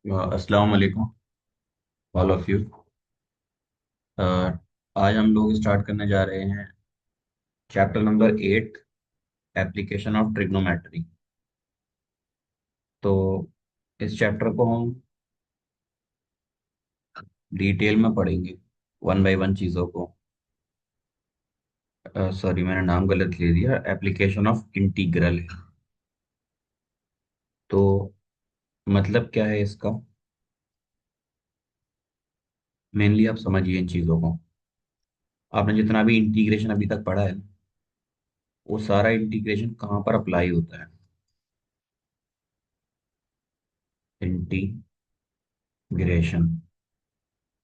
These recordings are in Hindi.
अस्सलाम वालेकुम ऑल ऑफ यू। आज हम लोग स्टार्ट करने जा रहे हैं chapter number 8, application of trigonometry. तो इस चैप्टर को हम डिटेल में पढ़ेंगे, वन बाय वन चीज़ों को। सॉरी, मैंने नाम गलत ले दिया, एप्लीकेशन ऑफ इंटीग्रल है। तो मतलब क्या है इसका, मेनली आप समझिए इन चीज़ों को। आपने जितना भी इंटीग्रेशन अभी तक पढ़ा है ना, वो सारा इंटीग्रेशन कहाँ पर अप्लाई होता है? इंटीग्रेशन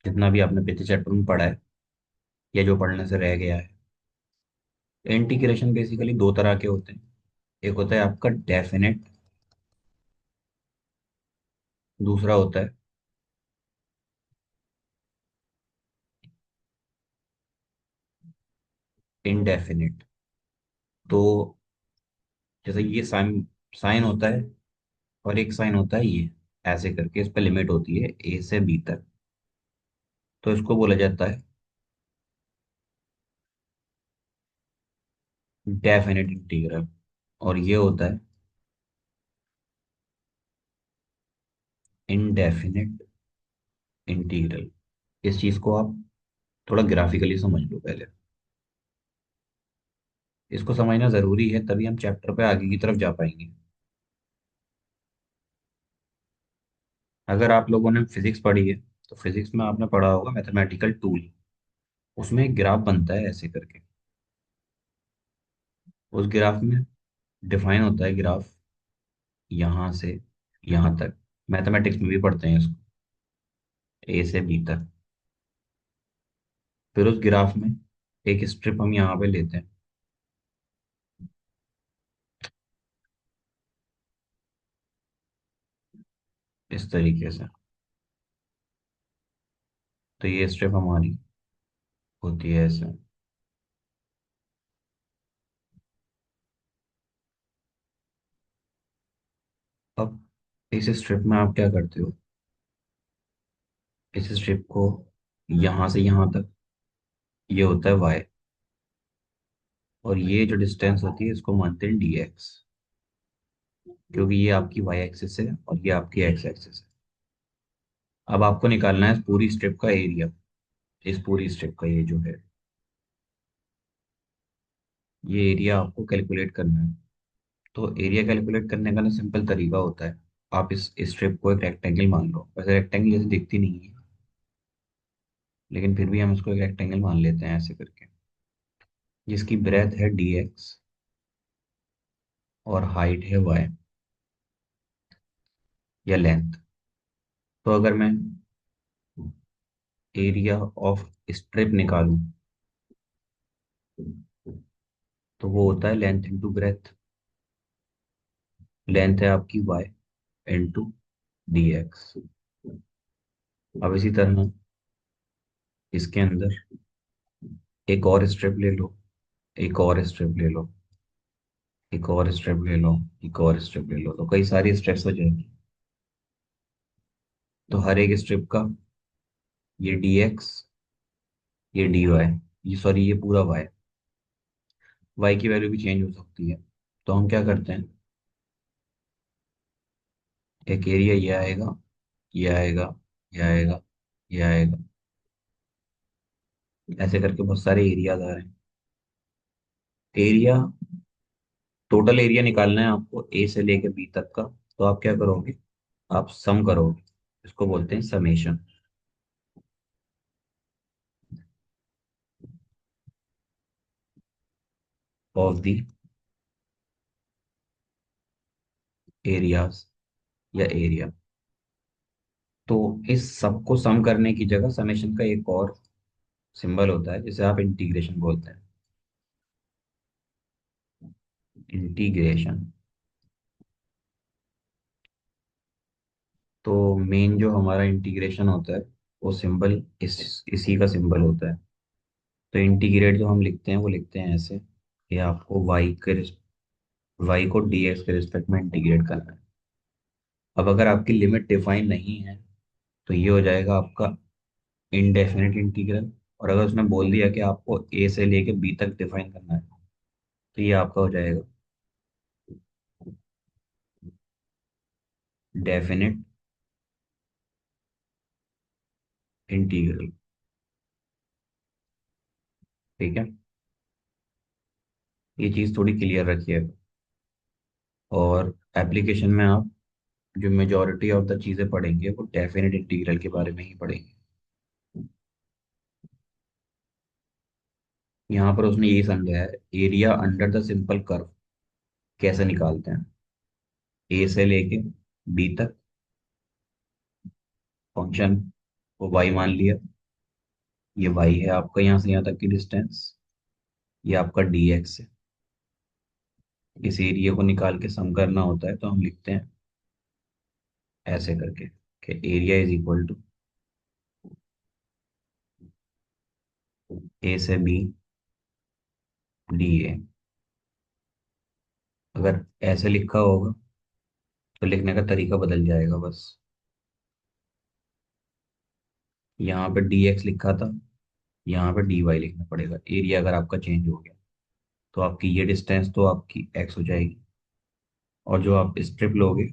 जितना भी आपने पिछले चैप्टर में पढ़ा है या जो पढ़ने से रह गया है। इंटीग्रेशन बेसिकली दो तरह के होते हैं। एक होता है आपका डेफिनेट, दूसरा होता है इनडेफिनेट। तो जैसे ये साइन साइन होता है, और एक साइन होता है ये, ऐसे करके इस पे लिमिट होती है ए से बी तक। तो इसको बोला जाता है डेफिनेट इंटीग्रल। और ये होता है इनडेफिनेट इंटीग्रल। इस चीज को आप थोड़ा ग्राफिकली समझ लो पहले। इसको समझना जरूरी है, तभी हम चैप्टर पे आगे की तरफ जा पाएंगे। अगर आप लोगों ने फिजिक्स पढ़ी है, तो फिजिक्स में आपने पढ़ा होगा मैथमेटिकल टूल। उसमें एक ग्राफ बनता है ऐसे करके। उस ग्राफ में डिफाइन होता है ग्राफ यहाँ से यहाँ तक। मैथमेटिक्स में भी पढ़ते हैं इसको, ए से बी तक। फिर उस ग्राफ में एक स्ट्रिप हम यहाँ पे लेते हैं, इस तरीके से। तो ये स्ट्रिप हमारी होती है ऐसे। अब इस स्ट्रिप में आप क्या करते हो? इस स्ट्रिप को यहाँ से यहाँ तक, ये होता है वाई। और ये जो डिस्टेंस होती है इसको मानते हैं डी एक्स, क्योंकि ये आपकी वाई एक्सिस है और ये आपकी एक्स एक्सिस है। अब आपको निकालना है इस पूरी स्ट्रिप का एरिया। इस पूरी स्ट्रिप का ये जो है, ये एरिया आपको कैलकुलेट करना है। तो एरिया कैलकुलेट करने का ना सिंपल तरीका होता है। आप इस स्ट्रिप को एक रेक्टेंगल मान लो। वैसे रेक्टेंगल जैसे दिखती नहीं है, लेकिन फिर भी हम इसको एक रेक्टेंगल मान लेते हैं ऐसे करके, जिसकी ब्रेथ है डी एक्स और हाइट है वाई, या लेंथ। तो अगर मैं एरिया ऑफ स्ट्रिप निकालूं, तो वो होता है लेंथ इंटू ब्रेथ। लेंथ है आपकी वाई इंटू डी एक्स। अब इसी तरह इसके अंदर एक और स्ट्रिप ले लो, एक और स्ट्रिप ले लो, एक और स्ट्रिप ले लो, एक और स्ट्रिप ले लो, तो कई सारी स्ट्रिप्स हो जाएंगी। तो हर एक स्ट्रिप का ये डी एक्स, ये डी वाई, ये सॉरी ये पूरा वाई, वाई की वैल्यू भी चेंज हो सकती है। तो हम क्या करते हैं, एक एरिया ये आएगा, ये आएगा, ये आएगा, ये आएगा, ऐसे करके बहुत सारे एरियाज आ रहे हैं। एरिया, टोटल एरिया निकालना है आपको ए से लेके बी तक का। तो आप क्या करोगे, आप सम करोगे। इसको बोलते हैं समेशन ऑफ द एरियाज, या एरिया। तो इस सब को सम करने की जगह समेशन का एक और सिंबल होता है, जिसे आप इंटीग्रेशन बोलते हैं। इंटीग्रेशन। तो मेन जो हमारा इंटीग्रेशन होता है, वो सिंबल इसी का सिंबल होता है। तो इंटीग्रेट जो हम लिखते हैं वो लिखते हैं ऐसे, कि आपको वाई को डी एक्स के रिस्पेक्ट में इंटीग्रेट करना है। अब अगर आपकी लिमिट डिफाइन नहीं है तो ये हो जाएगा आपका इनडेफिनेट इंटीग्रल। और अगर उसने बोल दिया कि आपको ए से लेके बी तक डिफाइन करना है तो ये आपका हो जाएगा डेफिनेट इंटीग्रल। ठीक है, ये चीज़ थोड़ी क्लियर रखिएगा। और एप्लीकेशन में आप जो मेजोरिटी ऑफ द चीज़ें पढ़ेंगे वो डेफिनेट इंटीग्रल के बारे में ही पढ़ेंगे। यहाँ पर उसने ये समझाया है area under the simple curve कैसे निकालते हैं। ए से लेके बी तक फंक्शन को वाई मान लिया, ये वाई है आपका यहाँ से यहाँ तक की डिस्टेंस, ये आपका डी एक्स है। इस एरिया को निकाल के सम करना होता है तो हम लिखते हैं ऐसे करके कि एरिया इज इक्वल टू ए से बी डी ए। अगर ऐसे लिखा होगा तो लिखने का तरीका बदल जाएगा बस। यहाँ पे डी एक्स लिखा था, यहाँ पे डी वाई लिखना पड़ेगा। एरिया अगर आपका चेंज हो गया तो आपकी ये डिस्टेंस तो आपकी एक्स हो जाएगी, और जो आप स्ट्रिप लोगे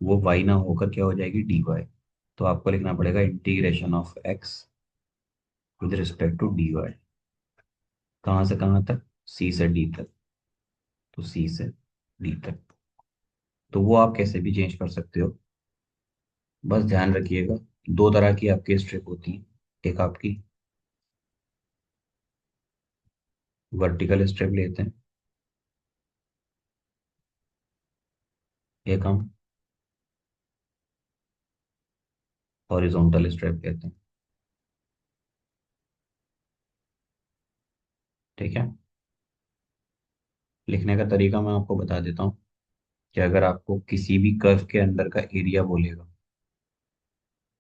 वो वाई ना होकर क्या हो जाएगी, डी वाई। तो आपको लिखना पड़ेगा integration of X with respect to D Y. कहाँ से कहाँ तक, सी से डी तक, तो सी से डी तक। तो वो आप कैसे भी चेंज कर सकते हो। बस ध्यान रखिएगा दो तरह की आपकी स्ट्रिप होती है। एक आपकी वर्टिकल स्ट्रिप लेते हैं, एक हम हॉरिजॉन्टल स्ट्रिप लेते हैं। ठीक है, लिखने का तरीका मैं आपको बता देता हूँ कि अगर आपको किसी भी कर्व के अंदर का एरिया बोलेगा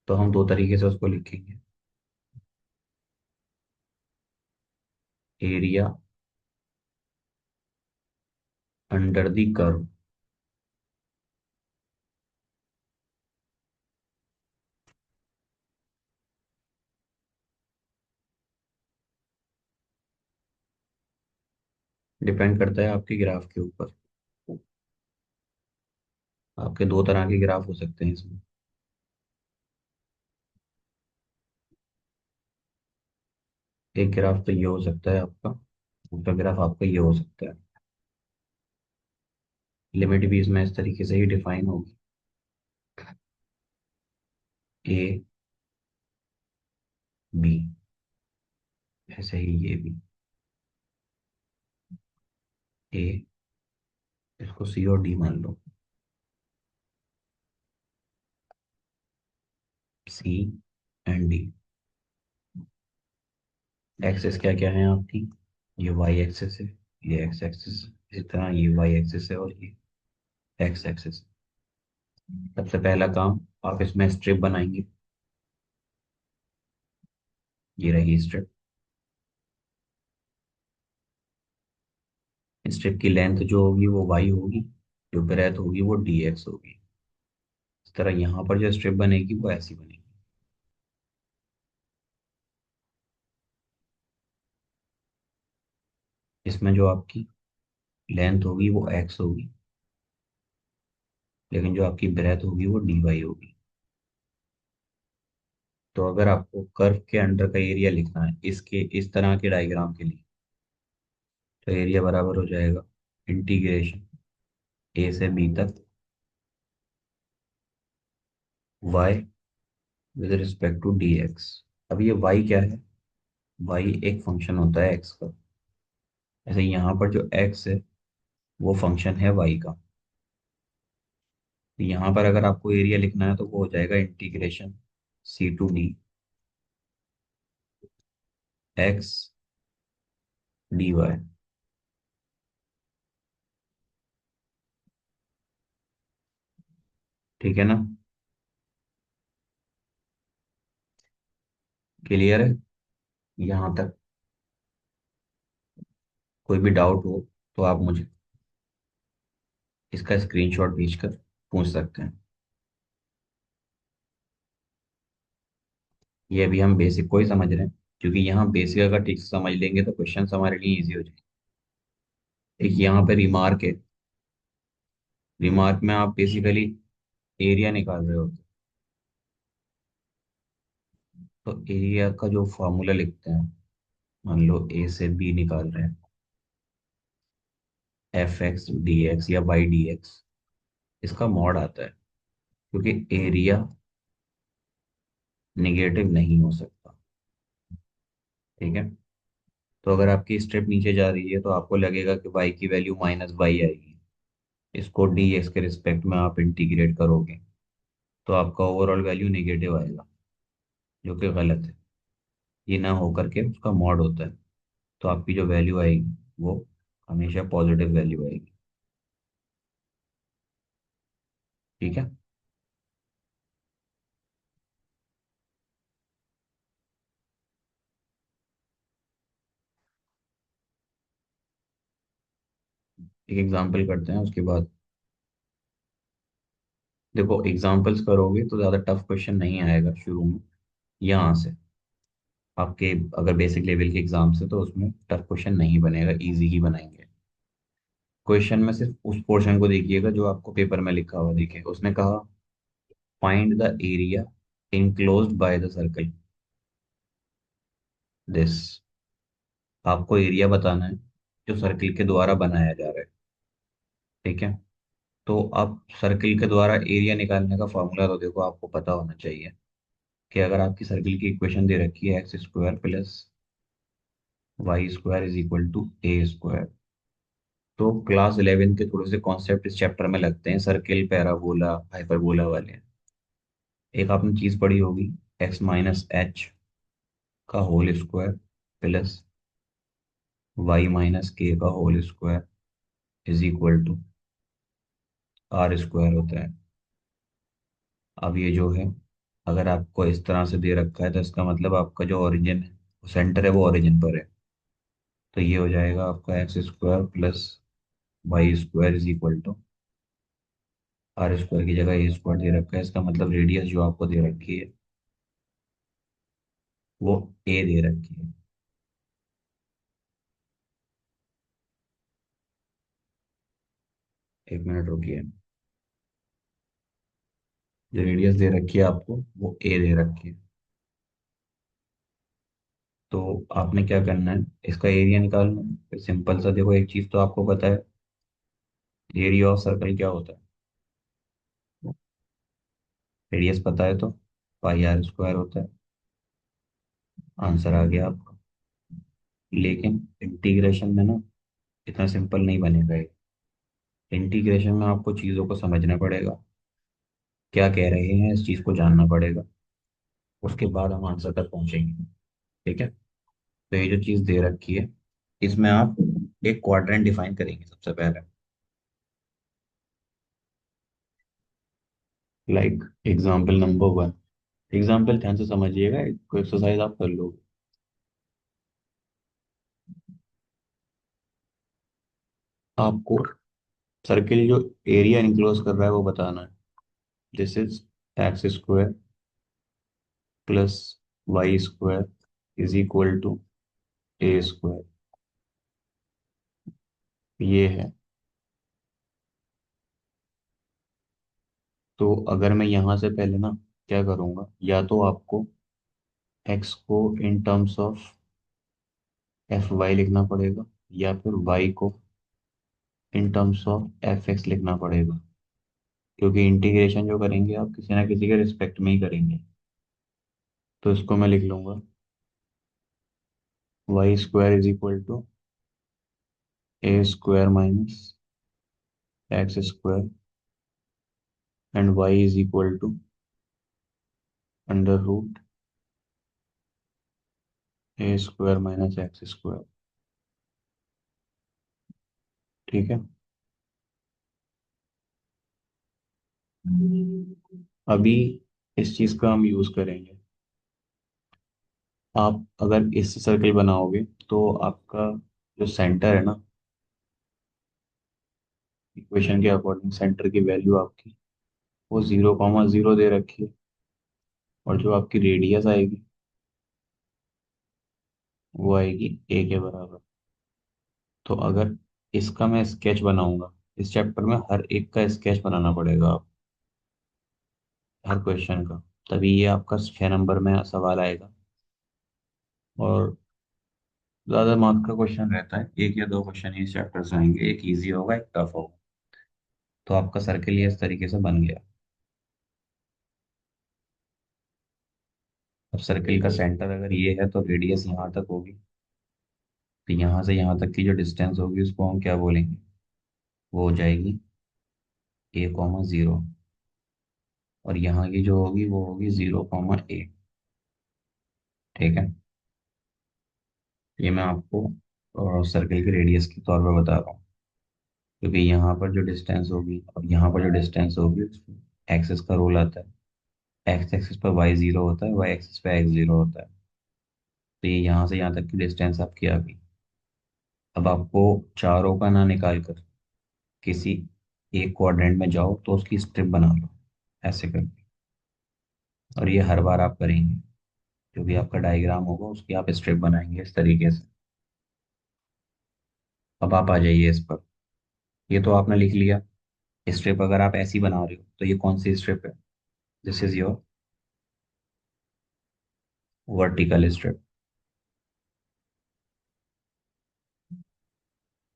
तो हम दो तरीके से उसको लिखेंगे। Area under the curve, depend करता है आपके ग्राफ के ऊपर। आपके दो तरह के ग्राफ हो सकते हैं इसमें। एक ग्राफ तो ये हो सकता है आपका, दूसरा ग्राफ आपका ये हो सकता है। लिमिट भी इसमें इस तरीके से ही डिफाइन होगी, ए बी, ऐसे ही ये भी ए, इसको सी और डी मान लो, सी एंड डी। एक्सेस क्या क्या है आपकी, ये वाई एक्सेस है, ये एक्स एक्सेस, इसी तरह ये वाई एक्सेस है और ये एक्स एक्सेस। सबसे पहला काम, आप इसमें स्ट्रिप बनाएंगे। ये रही स्ट्रिप। स्ट्रिप की लेंथ जो होगी वो वाई होगी, जो ब्रेथ होगी वो डी एक्स होगी। इस तरह यहाँ पर जो स्ट्रिप बनेगी वो ऐसी बनेगी। इसमें जो आपकी लेंथ होगी वो एक्स होगी, लेकिन जो आपकी ब्रेथ होगी वो डी वाई होगी। तो अगर आपको कर्व के अंडर का एरिया लिखना है इसके इस तरह के डायग्राम के लिए, तो एरिया बराबर हो जाएगा इंटीग्रेशन ए से बी तक Y with respect to D X. अब ये वाई क्या है, वाई एक फंक्शन होता है एक्स का। ऐसे यहाँ पर जो एक्स है वो फंक्शन है वाई का। तो यहाँ पर अगर आपको एरिया लिखना है तो वो हो जाएगा integration C to D X D Y. ठीक है ना, क्लियर है यहाँ तक। कोई भी डाउट हो तो आप मुझे इसका स्क्रीनशॉट भेजकर पूछ सकते हैं। ये अभी हम बेसिक को ही समझ रहे हैं, क्योंकि यहाँ बेसिक अगर ठीक से समझ लेंगे तो क्वेश्चन हमारे लिए इजी हो जाएंगे। एक यहाँ पे रिमार्क है। रिमार्क में आप बेसिकली एरिया निकाल रहे होते तो एरिया का जो फॉर्मूला लिखते हैं, मान लो ए से बी निकाल रहे हैं, एफ एक्स डी एक्स या वाई डी एक्स, इसका मॉड आता है, क्योंकि एरिया निगेटिव नहीं हो सकता। ठीक है। तो अगर आपकी स्टेप नीचे जा रही है तो आपको लगेगा कि y की वैल्यू माइनस वाई आएगी। इसको डी एक्स के रिस्पेक्ट में आप इंटीग्रेट करोगे तो आपका ओवरऑल वैल्यू नेगेटिव आएगा, जो कि गलत है। ये ना होकर के उसका मॉड होता है, तो आपकी जो वैल्यू आएगी वो हमेशा पॉजिटिव वैल्यू आएगी। ठीक है। एक एग्जांपल करते हैं उसके बाद। देखो एग्जांपल्स करोगे तो ज़्यादा टफ क्वेश्चन नहीं आएगा शुरू में। यहाँ से आपके अगर बेसिक लेवल के एग्जाम से तो उसमें टफ क्वेश्चन नहीं बनेगा, इजी ही बनाएंगे। क्वेश्चन में सिर्फ उस पोर्शन को देखिएगा जो आपको पेपर में लिखा हुआ दिखे। उसने कहा find the area enclosed by the circle this. आपको एरिया बताना है जो सर्कल के द्वारा बनाया जा रहा है। ठीक है। तो अब सर्कल के द्वारा एरिया निकालने का फॉर्मूला तो देखो आपको पता होना चाहिए, कि अगर आपकी सर्कल की इक्वेशन दे रखी है X square plus Y square is equal to A square, तो क्लास 11 के थोड़े से कॉन्सेप्ट इस चैप्टर में लगते हैं, सर्किल पैराबोला हाइपरबोला वाले। एक आपने चीज पढ़ी होगी, एक्स माइनस एच का whole square plus Y minus K का whole square is equal to R square होता है। अब ये जो है, अगर आपको इस तरह से दे रखा है तो इसका मतलब आपका जो ओरिजिन है, सेंटर है, वो ओरिजिन पर है। तो ये हो जाएगा आपका X square plus Y square is equal to R square की जगह ए स्क्वायर दे रखा है, इसका मतलब रेडियस जो आपको दे रखी है वो ए दे रखी है। एक मिनट रुकिए। जो रेडियस दे रखी है आपको वो ए दे रखी है। तो आपने क्या करना है, इसका एरिया निकालना है। फिर सिंपल सा देखो, एक चीज तो आपको पता है, एरिया ऑफ सर्कल क्या होता है। रेडियस पता है तो पाई आर स्क्वायर होता है। आंसर आ गया आपका। लेकिन इंटीग्रेशन में ना इतना सिंपल नहीं बनेगा ये। इंटीग्रेशन में आपको चीज़ों को समझना पड़ेगा, क्या कह रहे हैं इस चीज़ को जानना पड़ेगा, उसके बाद हम आंसर तक पहुंचेंगे। ठीक है। तो ये जो चीज़ दे रखी है, इसमें आप एक क्वाड्रेंट डिफाइन करेंगे सबसे पहले। Like example number one. Example ध्यान से समझिएगा, कोई एक्सरसाइज आप कर लोगे। आपको सर्किल जो एरिया इनक्लोज कर रहा है वो बताना है। This is X square plus Y square is equal to A square. ये है। तो अगर मैं यहाँ से पहले ना क्या करूँगा, या तो आपको एक्स को in terms of F Y लिखना पड़ेगा, या फिर वाई को in terms of F X लिखना पड़ेगा, क्योंकि इंटीग्रेशन जो करेंगे आप किसी ना किसी के रिस्पेक्ट में ही करेंगे। तो इसको मैं लिख लूंगा Y square is equal to A square minus x square and Y is equal to under root A square minus x square. ठीक है। अभी इस चीज का हम यूज करेंगे। आप अगर इस सर्कल बनाओगे तो आपका जो सेंटर है ना, इक्वेशन के अकॉर्डिंग सेंटर की वैल्यू आपकी वो 0,0 दे रखी है, और जो आपकी रेडियस आएगी वो आएगी ए के बराबर। तो अगर इसका मैं स्केच बनाऊंगा, इस चैप्टर में हर एक का स्केच बनाना पड़ेगा आप, हर क्वेश्चन का। तभी ये आपका 6 नंबर में सवाल आएगा। और ज्यादा मार्क का क्वेश्चन रहता है, एक या दो क्वेश्चन इस चैप्टर से आएंगे, एक इजी होगा एक टफ होगा। तो आपका सर्किल ये इस तरीके से बन गया। अब सर्किल का सेंटर अगर ये है तो रेडियस यहाँ तक होगी। तो यहाँ से यहाँ तक की जो डिस्टेंस होगी उसको हम क्या बोलेंगे? वो हो जाएगी A, 0। और यहाँ की जो होगी वो होगी 0, A। ठीक है। ये मैं आपको सर्किल के रेडियस के तौर पर बता रहा हूँ। क्योंकि यहाँ पर जो डिस्टेंस होगी और यहाँ पर जो डिस्टेंस होगी उसमें एक्सिस का रोल आता है। एक्स एक्सिस पर Y0 होता है, वाई एक्सिस पर X0 होता है। तो ये यहाँ से यहाँ तक की डिस्टेंस आपकी आ गई। अब आपको चारों का ना निकाल कर किसी एक क्वाड्रेंट में जाओ तो उसकी स्ट्रिप बना लो, ऐसे करके। और ये हर बार आप करेंगे, जो भी आपका डायग्राम होगा उसकी आप स्ट्रिप बनाएंगे इस तरीके से। अब आप आ जाइए इस पर। ये तो आपने लिख लिया। स्ट्रिप अगर आप ऐसी बना रहे हो तो ये कौन सी स्ट्रिप है? This is your vertical strip.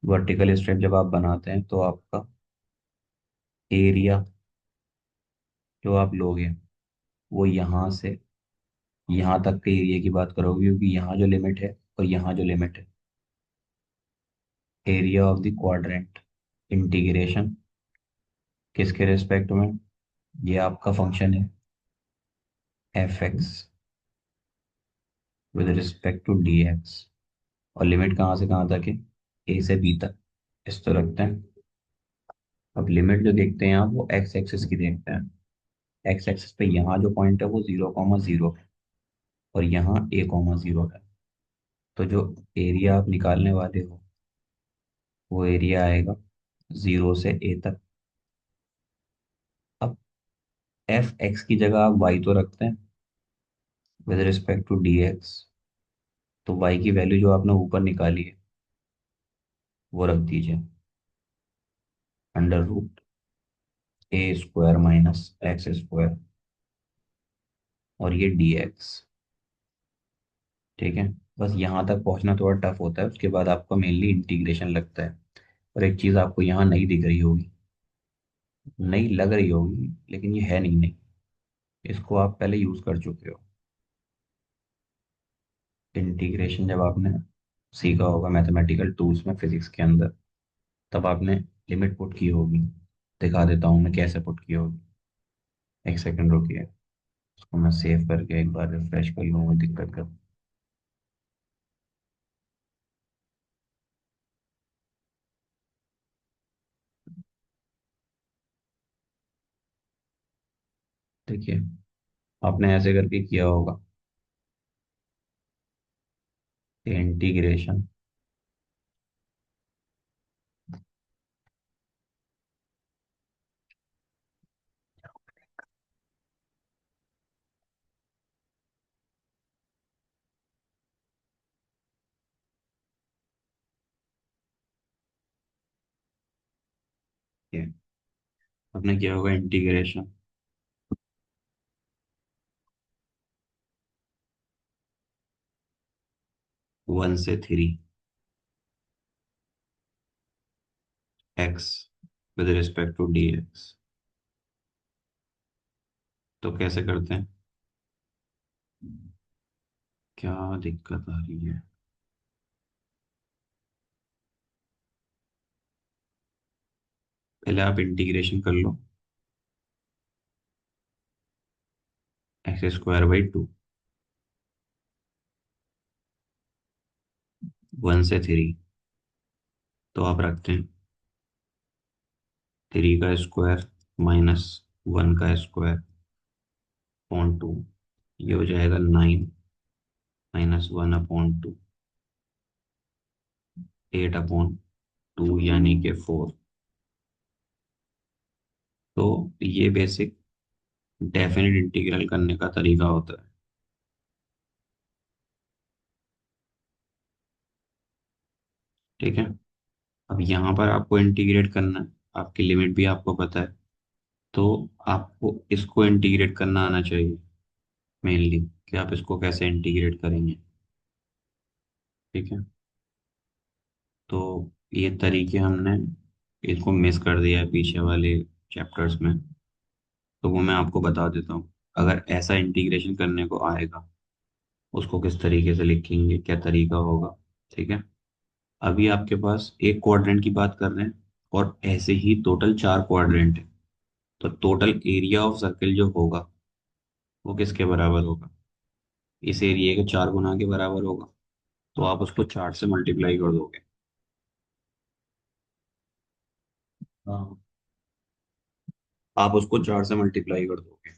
Vertical strip जब आप बनाते हैं तो आपका एरिया जो आप लोगे वो यहाँ से यहाँ तक के एरिया की बात करोगे, क्योंकि यहाँ जो लिमिट है और यहाँ जो लिमिट है, area of the quadrant integration किसके रिस्पेक्ट में? ये आपका फंक्शन है f(x) with respect to dx। और लिमिट कहाँ से कहाँ तक है? a से b तक। इस तो रखते हैं। अब लिमिट जो देखते हैं आप वो x एक्सिस की देखते हैं। x एक्सिस पे यहाँ जो पॉइंट है वो 0, 0 है। और यहाँ A, 0 है। तो जो एरिया आप निकालने वाले हो वो एरिया आएगा 0 से A तक। अब f(x) की जगह आप y तो रखते हैं विद रिस्पेक्ट टू dx। तो y की वैल्यू जो आपने ऊपर निकाली है वो रख दीजिए, √A² - x²। और ये dx। ठीक है। बस यहाँ तक पहुँचना थोड़ा टफ होता है, उसके बाद आपको मेनली इंटीग्रेशन लगता है। और एक चीज़ आपको यहाँ नहीं दिख रही होगी, नहीं लग रही होगी, लेकिन ये है नहीं, नहीं। इसको आप पहले यूज़ कर चुके हो। इंटीग्रेशन जब आपने सीखा होगा मैथमेटिकल टूल्स में, फिजिक्स के अंदर, तब आपने लिमिट पुट की होगी। दिखा देता हूँ मैं कैसे पुट की होगी। एक सेकंड रुकिए, इसको मैं सेव करके एक बार रिफ्रेश कर लूँगा, दिक्कत कर। देखिए, आपने ऐसे करके किया होगा इंटीग्रेशन। आपने किया होगा इंटीग्रेशन 1 से 3 X with respect to D X. तो कैसे करते हैं? क्या दिक्कत आ रही है? पहले आप इंटीग्रेशन कर लो x² / 2, 1 से 3। तो आप रखते हैं 3 का स्क्वायर -1 का स्क्वायर/2। ये हो जाएगा 9 - 1/2, 8/2 यानी कि 4। तो ये बेसिक डेफिनेट इंटीग्रल करने का तरीका होता है। ठीक है। अब यहाँ पर आपको इंटीग्रेट करना है, आपकी लिमिट भी आपको पता है, तो आपको इसको इंटीग्रेट करना आना चाहिए मेनली, कि आप इसको कैसे इंटीग्रेट करेंगे। ठीक है। तो ये तरीके हमने इसको मिस कर दिया है पीछे वाले चैप्टर्स में, तो वो मैं आपको बता देता हूँ। अगर ऐसा इंटीग्रेशन करने को आएगा, उसको किस तरीके से लिखेंगे, क्या तरीका होगा। ठीक है। अभी आपके पास एक क्वाड्रेंट की बात कर रहे हैं, और ऐसे ही टोटल चार क्वाड्रेंट है, तो टोटल एरिया ऑफ सर्किल जो होगा वो किसके बराबर होगा, इस एरिया के चार गुना के बराबर होगा। तो आप उसको चार से मल्टीप्लाई कर दोगे। हाँ, आप उसको चार से मल्टीप्लाई कर दोगे।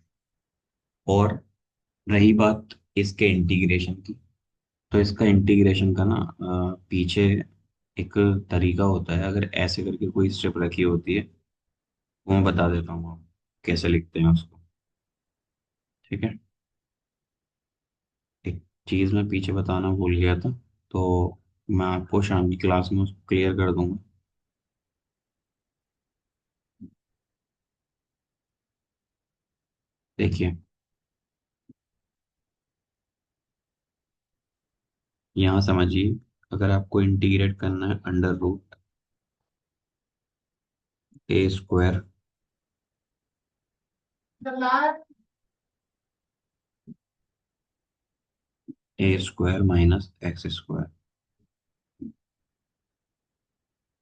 और रही बात इसके इंटीग्रेशन की, तो इसका इंटीग्रेशन का ना पीछे एक तरीका होता है, अगर ऐसे करके कोई स्टेप रखी होती है, वो मैं बता देता हूँ आप कैसे लिखते हैं उसको। ठीक है। एक चीज़ मैं पीछे बताना भूल गया था, तो मैं आपको शाम की क्लास में उसको क्लियर कर दूंगा। देखिए, यहाँ समझिए, अगर आपको इंटीग्रेट करना है अंडर रूट ए स्क्वायर माइनस एक्स स्क्वायर,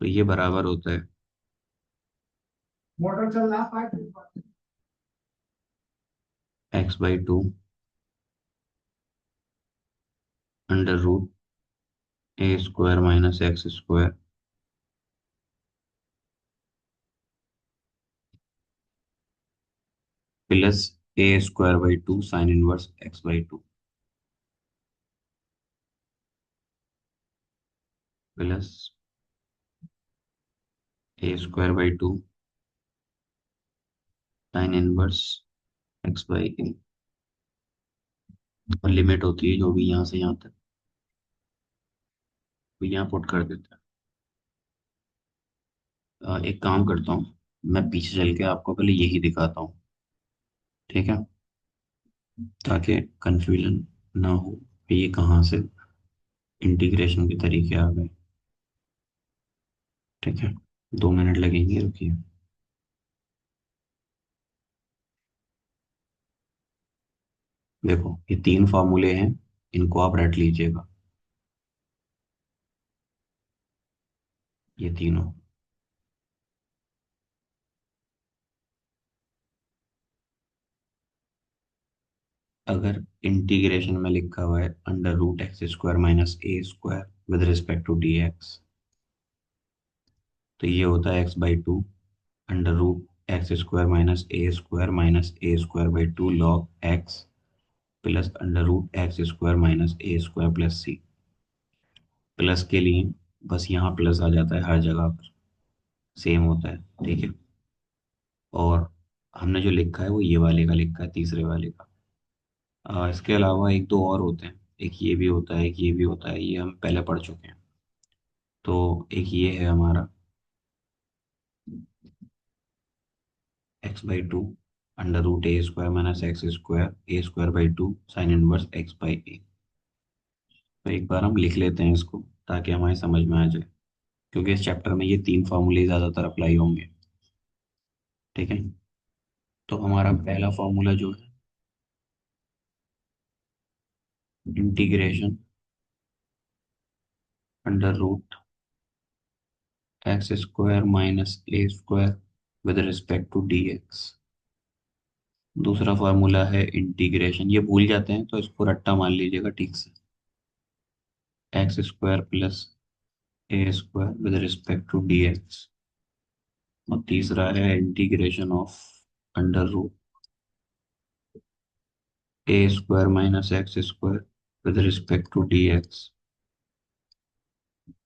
तो ये बराबर होता है x/2 under root A square minus x square plus A square by two sine inverse x/2 plus A square by two sine inverse x/a। और लिमिट होती है जो भी यहाँ से यहाँ तक, तो यहाँ पुट कर देते हैं। एक काम करता हूँ, मैं पीछे चल के आपको पहले यही दिखाता हूँ। ठीक है। ताकि कंफ्यूजन ना हो कि ये कहाँ से इंटीग्रेशन के तरीके आ गए। ठीक है। 2 मिनट लगेंगे, रुकिए। देखो, ये तीन फार्मूले हैं, इनको आप रट लीजिएगा, ये तीनों। अगर इंटीग्रेशन में लिखा हुआ है under root x square minus A square with respect to D X, तो ये होता है x/2 under root x square minus A square by two log X plus under root x square minus A square plus C. Plus के लिए बस यहाँ प्लस आ जाता है, हर जगह पर सेम होता है। ठीक है। और हमने जो लिखा है वो ये वाले का लिखा है, तीसरे वाले का। इसके अलावा एक दो और होते हैं, एक ये भी होता है, एक ये भी होता है, ये हम पहले पढ़ चुके हैं। तो एक ये है हमारा x/2 under root A square minus x square A square by two sine inverse x/a। तो एक बार हम लिख लेते हैं इसको, ताकि हमारी समझ में आ जाए, क्योंकि इस चैप्टर में ये तीन फार्मूले ज़्यादातर अप्लाई होंगे। ठीक है। तो हमारा पहला फार्मूला जो है, integration under root x square minus A square with respect to D X. दूसरा फार्मूला है इंटीग्रेशन, ये भूल जाते हैं तो इसको रट्टा मान लीजिएगा ठीक से, X square plus A square with respect to D X. और तीसरा है integration of under root A square minus x square with respect to D x.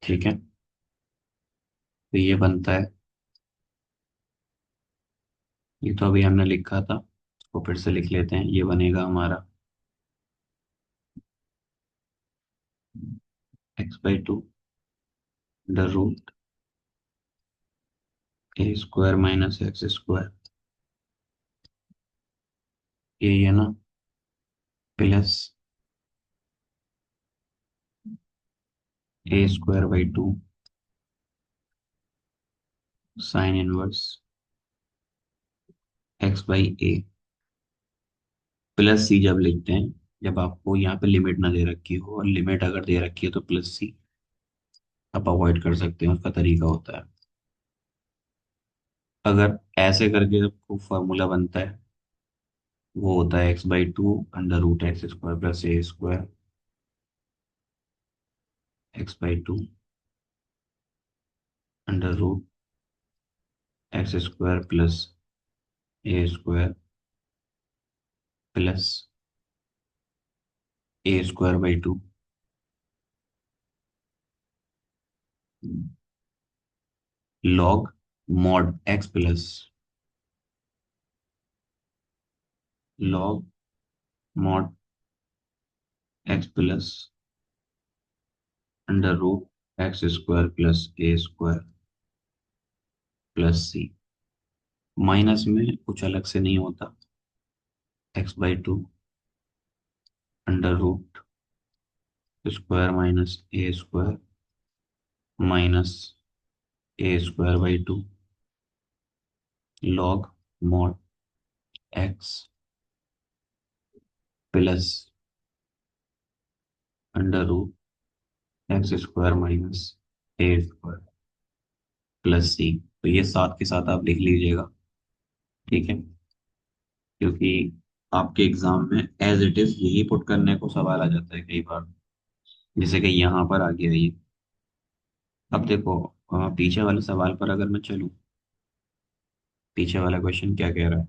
ठीक है। तो ये बनता है, ये तो अभी हमने लिखा था, इसको फिर से लिख लेते हैं, ये बनेगा हमारा x/2 अंडर रूट ए स्क्वायर माइनस एक्स स्क्वायर, यही है ना, plus A square by two sine inverse x by a, plus c जब लिखते हैं जब आपको यहाँ पे लिमिट ना दे रखी हो, और लिमिट अगर दे रखी है तो प्लस सी आप अवॉइड कर सकते हैं, उसका तरीका होता है। अगर ऐसे करके आपको फॉर्मूला बनता है, वो होता है x by two under root x square plus A square, X by two under root x square plus A square plus A square by two log mod X plus log mod X plus under root x square plus A square plus C. Minus में कुछ अलग से नहीं होता, X by two under root square minus A square minus A square by two log mod X plus under root x square minus A square plus c. तो ये साथ के साथ आप लिख लीजिएगा, ठीक है, क्योंकि आपके एग्जाम में एज इट इज यही पुट करने को सवाल आ जाता है कई बार, जैसे कि यहाँ पर आ गया ये। अब देखो, पीछे वाले सवाल पर अगर मैं चलूँ, पीछे वाला क्वेश्चन क्या कह रहा है,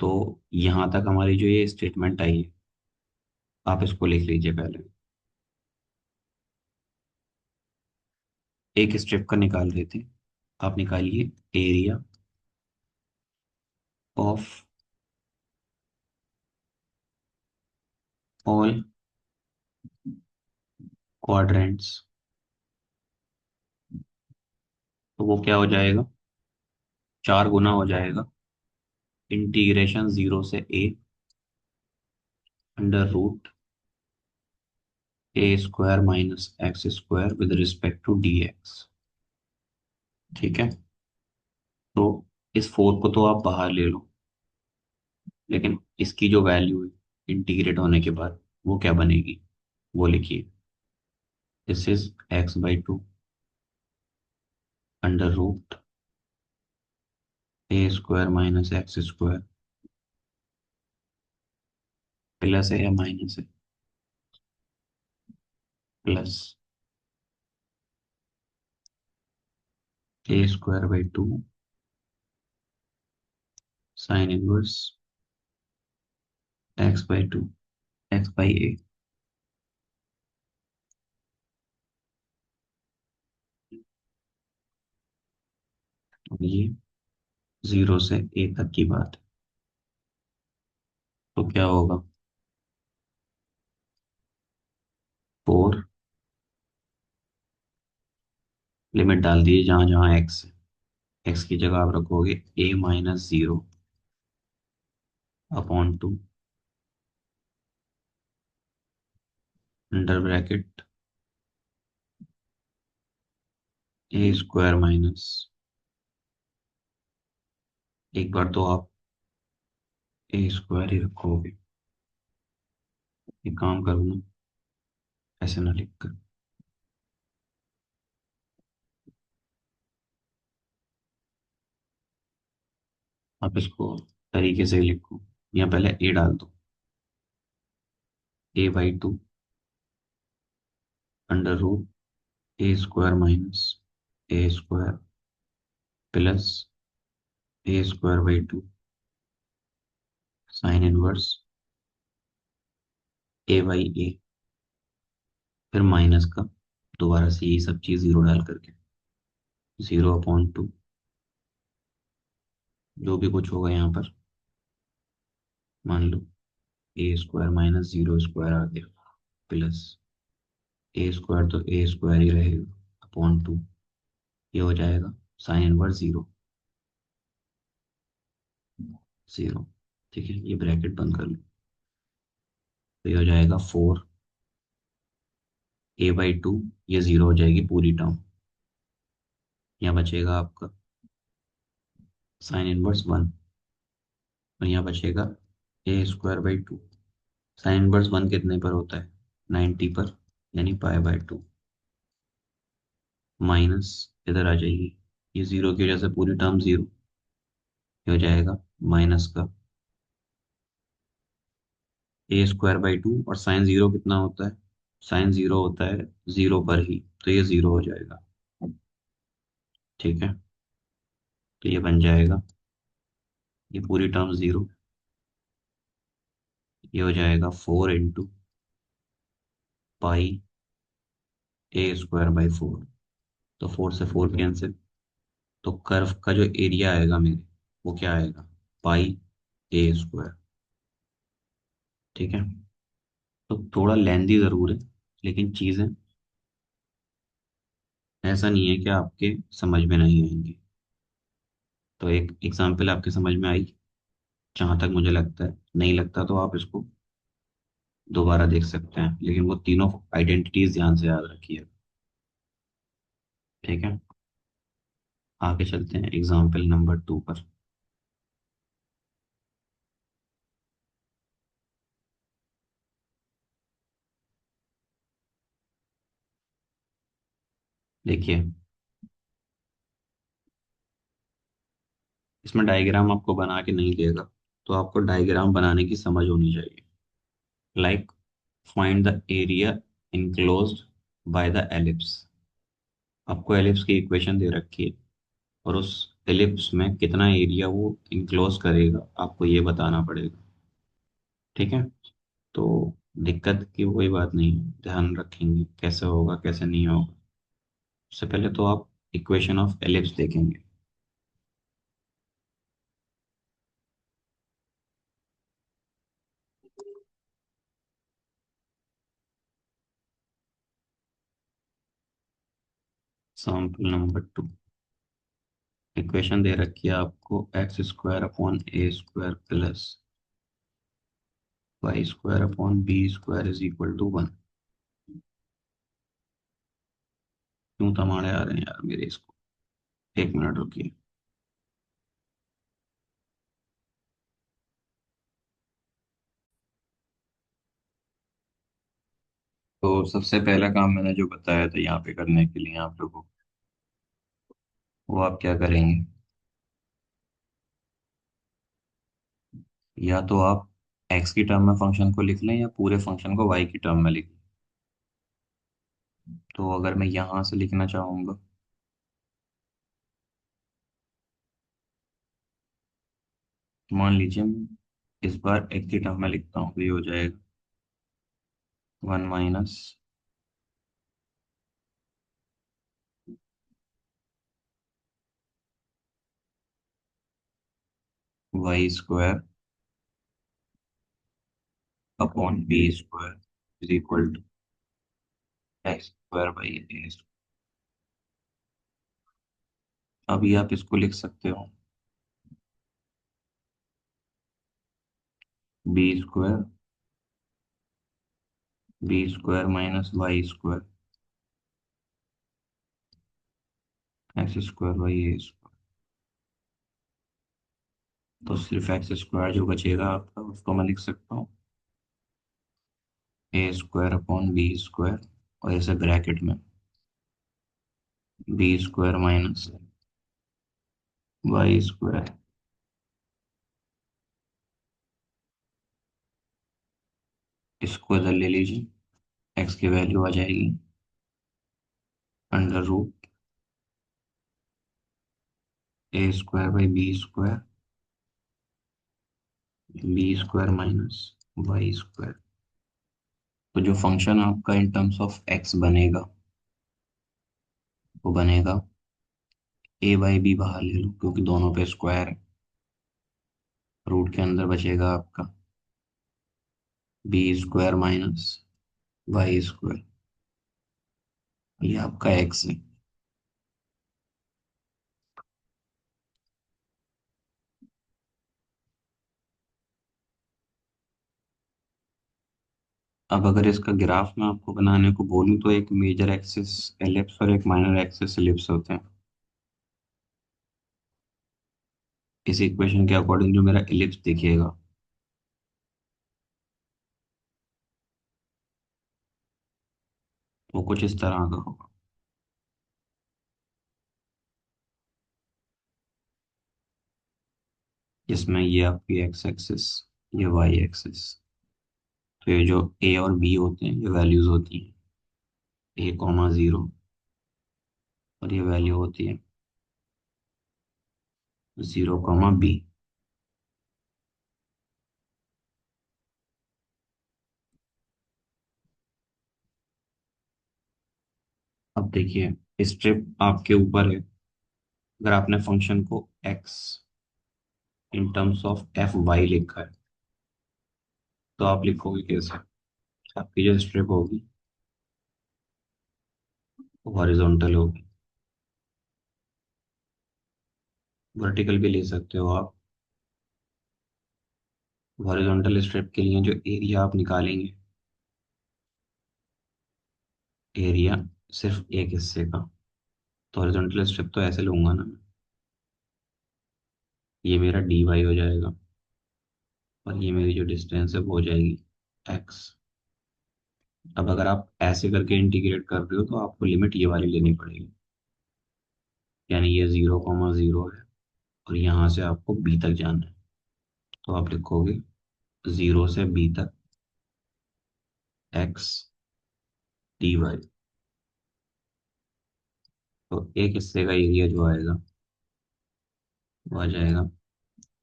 तो यहाँ तक हमारी जो ये स्टेटमेंट आई है, आप इसको लिख लीजिए पहले। एक स्ट्रिप का निकाल रहे थे, आप निकालिए एरिया ऑफ ऑल क्वाड्रेंट्स, तो वो क्या हो जाएगा, चार गुना हो जाएगा इंटीग्रेशन जीरो से a under root A square minus x square with respect to D x. ठीक है, तो इस फोर को तो आप बाहर ले लो, लेकिन इसकी जो वैल्यू है इंटीग्रेट होने के बाद वो क्या बनेगी, वो लिखिए। This is x by two under root A square minus x square, plus है या माइनस है, plus A square by two sine inverse x by two x by a. ये जीरो से ए तक की बात है, तो क्या होगा, फोर, लिमिट डाल दीजिए जहां जहां एक्स है, एक्स की जगह आप रखोगे a minus zero upon two under bracket a square minus, एक बार तो आप ए स्क्वायर ही रखोगे, ये काम करो ना, ऐसे ना लिख कर, आप इसको तरीके से लिखो, या पहले ए डाल दो, a by two under root A square minus A square plus A square by two sine inverse a by a, फिर माइनस का दोबारा से यही सब चीज जीरो डाल करके, जीरो अपॉन टू, जो भी कुछ होगा यहाँ पर, मान लो ए स्क्वायर माइनस जीरो स्क्वायर आ गया प्लस ए स्क्वायर तो ए स्क्वायर ही रहेगा अपॉन टू, ये हो जाएगा साइन इनवर्स जीरो, जीरो। ठीक है, ये ब्रैकेट बंद कर लो। तो ये हो जाएगा फोर ए बाई टू, ये जीरो हो जाएगी पूरी टर्म। यहाँ बचेगा आपका साइन इनवर्स वन, और यहाँ बचेगा a square by two. Sine inverse one कितने पर होता है? 90 पर, यानी पाई बाय टू। माइनस इधर आ जाएगी, ये जीरो की वजह से पूरी टर्म जीरो, ये हो जाएगा माइनस का ए स्क्वायर बाई टू, और साइन जीरो कितना होता है? साइन जीरो होता है जीरो पर ही, तो ये जीरो हो जाएगा। ठीक है, तो ये बन जाएगा, ये पूरी टर्म जीरो, ये हो जाएगा four into pi A square by four. तो फोर से फोर कैंसिल, तो कर्व का जो एरिया आएगा मेरे, वो क्या आएगा? पाई ए स्क्वायर। ठीक है, तो थोड़ा लेंदी ज़रूर है, लेकिन चीज़ें ऐसा नहीं है कि आपके समझ में नहीं आएंगी। तो एक एग्जाम्पल आपके समझ में आई, जहाँ तक मुझे लगता है। नहीं लगता तो आप इसको दोबारा देख सकते हैं, लेकिन वो तीनों आइडेंटिटीज ध्यान से याद रखिए। ठीक है, आगे चलते हैं एग्जाम्पल नंबर टू पर। देखिए, इसमें डायग्राम आपको बना के नहीं देगा, तो आपको डायग्राम बनाने की समझ होनी चाहिए। Like, find the area enclosed by the ellipse. आपको एलिप्स की इक्वेशन दे रखी है, और उस एलिप्स में कितना एरिया वो इनक्लोज करेगा, आपको ये बताना पड़ेगा। ठीक है, तो दिक्कत की कोई बात नहीं है, ध्यान रखेंगे कैसे होगा कैसे नहीं होगा। सबसे पहले तो आप इक्वेशन ऑफ एलिप्स देखेंगे। सैंपल नंबर टू, इक्वेशन दे रखी है आपको X square upon A square plus Y square upon B square is equal to one. क्यों तमाड़े आ रहे हैं यार मेरे इसको? एक मिनट रुकिए। तो सबसे पहला काम मैंने जो बताया था यहाँ पे करने के लिए आप लोगों को, वो आप क्या करेंगे? या तो आप एक्स की टर्म में फंक्शन को लिख लें, या पूरे फंक्शन को वाई की टर्म में लिख लें। तो अगर मैं यहाँ से लिखना चाहूँगा, मान लीजिए मैं इस बार एक्स की टर्म में लिखता हूँ, तो ये हो जाएगा one minus Y square upon B square is equal to x square by a. अभी आप इसको लिख सकते हो b square, b square minus Y square x square by a square. तो सिर्फ एक्स स्क्वायर जो बचेगा आपका, उसको मैं लिख सकता हूँ A square upon B square, और ऐसे ब्रैकेट में B square minus Y square. इसको इधर ले लीजिए, एक्स की वैल्यू आ जाएगी under root A square by B square minus Y square. तो जो फंक्शन आपका इन टर्म्स ऑफ एक्स बनेगा, वो बनेगा ए बाई बी, बाहर ले लो क्योंकि दोनों पे स्क्वायर है। रूट के अंदर बचेगा आपका B square minus Y square. ये आपका एक्स है। अब अगर इसका ग्राफ मैं आपको बनाने को बोलूं तो एक मेजर एक्सिस एलिप्स और एक माइनर एक्सिस एलिप्स होते हैं। इस इक्वेशन के अकॉर्डिंग जो मेरा एलिप्स दिखेगा वो कुछ इस तरह का होगा, जिसमें ये आपकी एक्स एक्सिस, ये वाई एक्सिस, तो ये जो ए और बी होते हैं ये वैल्यूज होती हैं, ए कॉमा जीरो, और ये वैल्यू होती है जीरो कॉमा बी। अब देखिए स्ट्रिप आपके ऊपर है। अगर आपने फंक्शन को X in terms of F Y लिखा है तो आप लिखोगे कैसे? आपकी जो स्ट्रिप होगी वो हॉरिजॉन्टल होगी। वर्टिकल भी ले सकते हो आप। हॉरिजॉन्टल स्ट्रिप के लिए जो एरिया आप निकालेंगे, एरिया सिर्फ एक हिस्से का, तो हॉरिजॉन्टल स्ट्रिप तो ऐसे लूंगा ना मैं, ये मेरा डी वाई हो जाएगा, और ये मेरी जो डिस्टेंस है वो हो जाएगी एक्स। अब अगर आप ऐसे करके इंटीग्रेट कर रहे हो तो आपको लिमिट ये वाली लेनी पड़ेगी, यानी ये जीरो कॉमा जीरो है और यहाँ से आपको बी तक जाना है, तो आप लिखोगे जीरो से बी तक एक्स डी वाई। तो एक हिस्से का एरिया जो आएगा वो आ जाएगा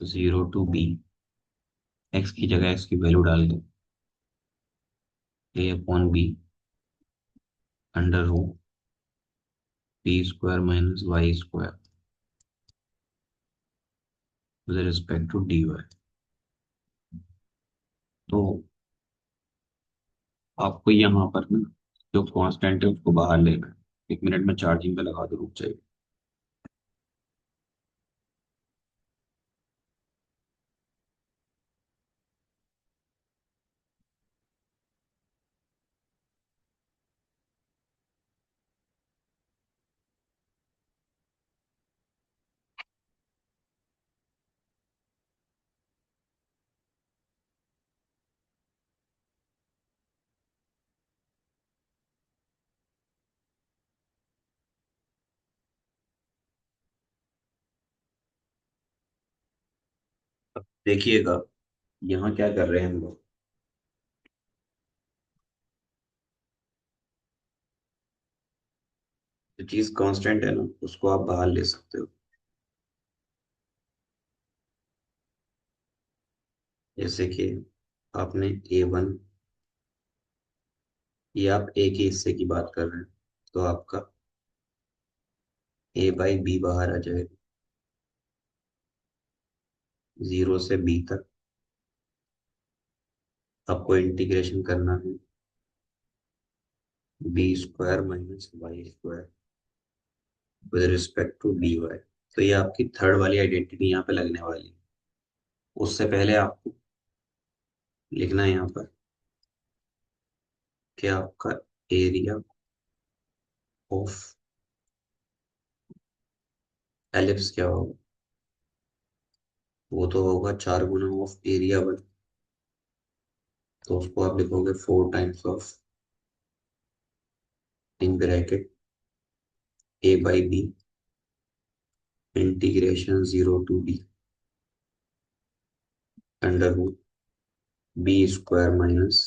जीरो टू बी, एक्स की जगह एक्स की वैल्यू डाल दो, a upon b under root B square minus Y square with respect to D Y. तो आपको यहाँ पर ना जो कांस्टेंट है उसको बाहर लेना है। 1 मिनट में चार्जिंग पे लगा दो, रुक जाएगी। देखिएगा यहाँ क्या कर रहे हैं हम लोग। जो चीज कांस्टेंट है ना उसको आप बाहर ले सकते हो। जैसे कि आपने ए वन, ये आप एक ही हिस्से की बात कर रहे हैं, तो आपका ए बाई बी बाहर आ जाएगा, जीरो से बी तक आपको इंटीग्रेशन करना है B square minus Y square with respect to D Y. तो ये आपकी थर्ड वाली आइडेंटिटी यहाँ पे लगने वाली है। उससे पहले आपको लिखना है यहाँ पर कि आपका एरिया ऑफ एलिप्स क्या होगा। वो तो होगा 4 गुना ऑफ एरिया वन, तो उसको आप लिखोगे 4 times of in bracket A by B integration zero to B under root B square minus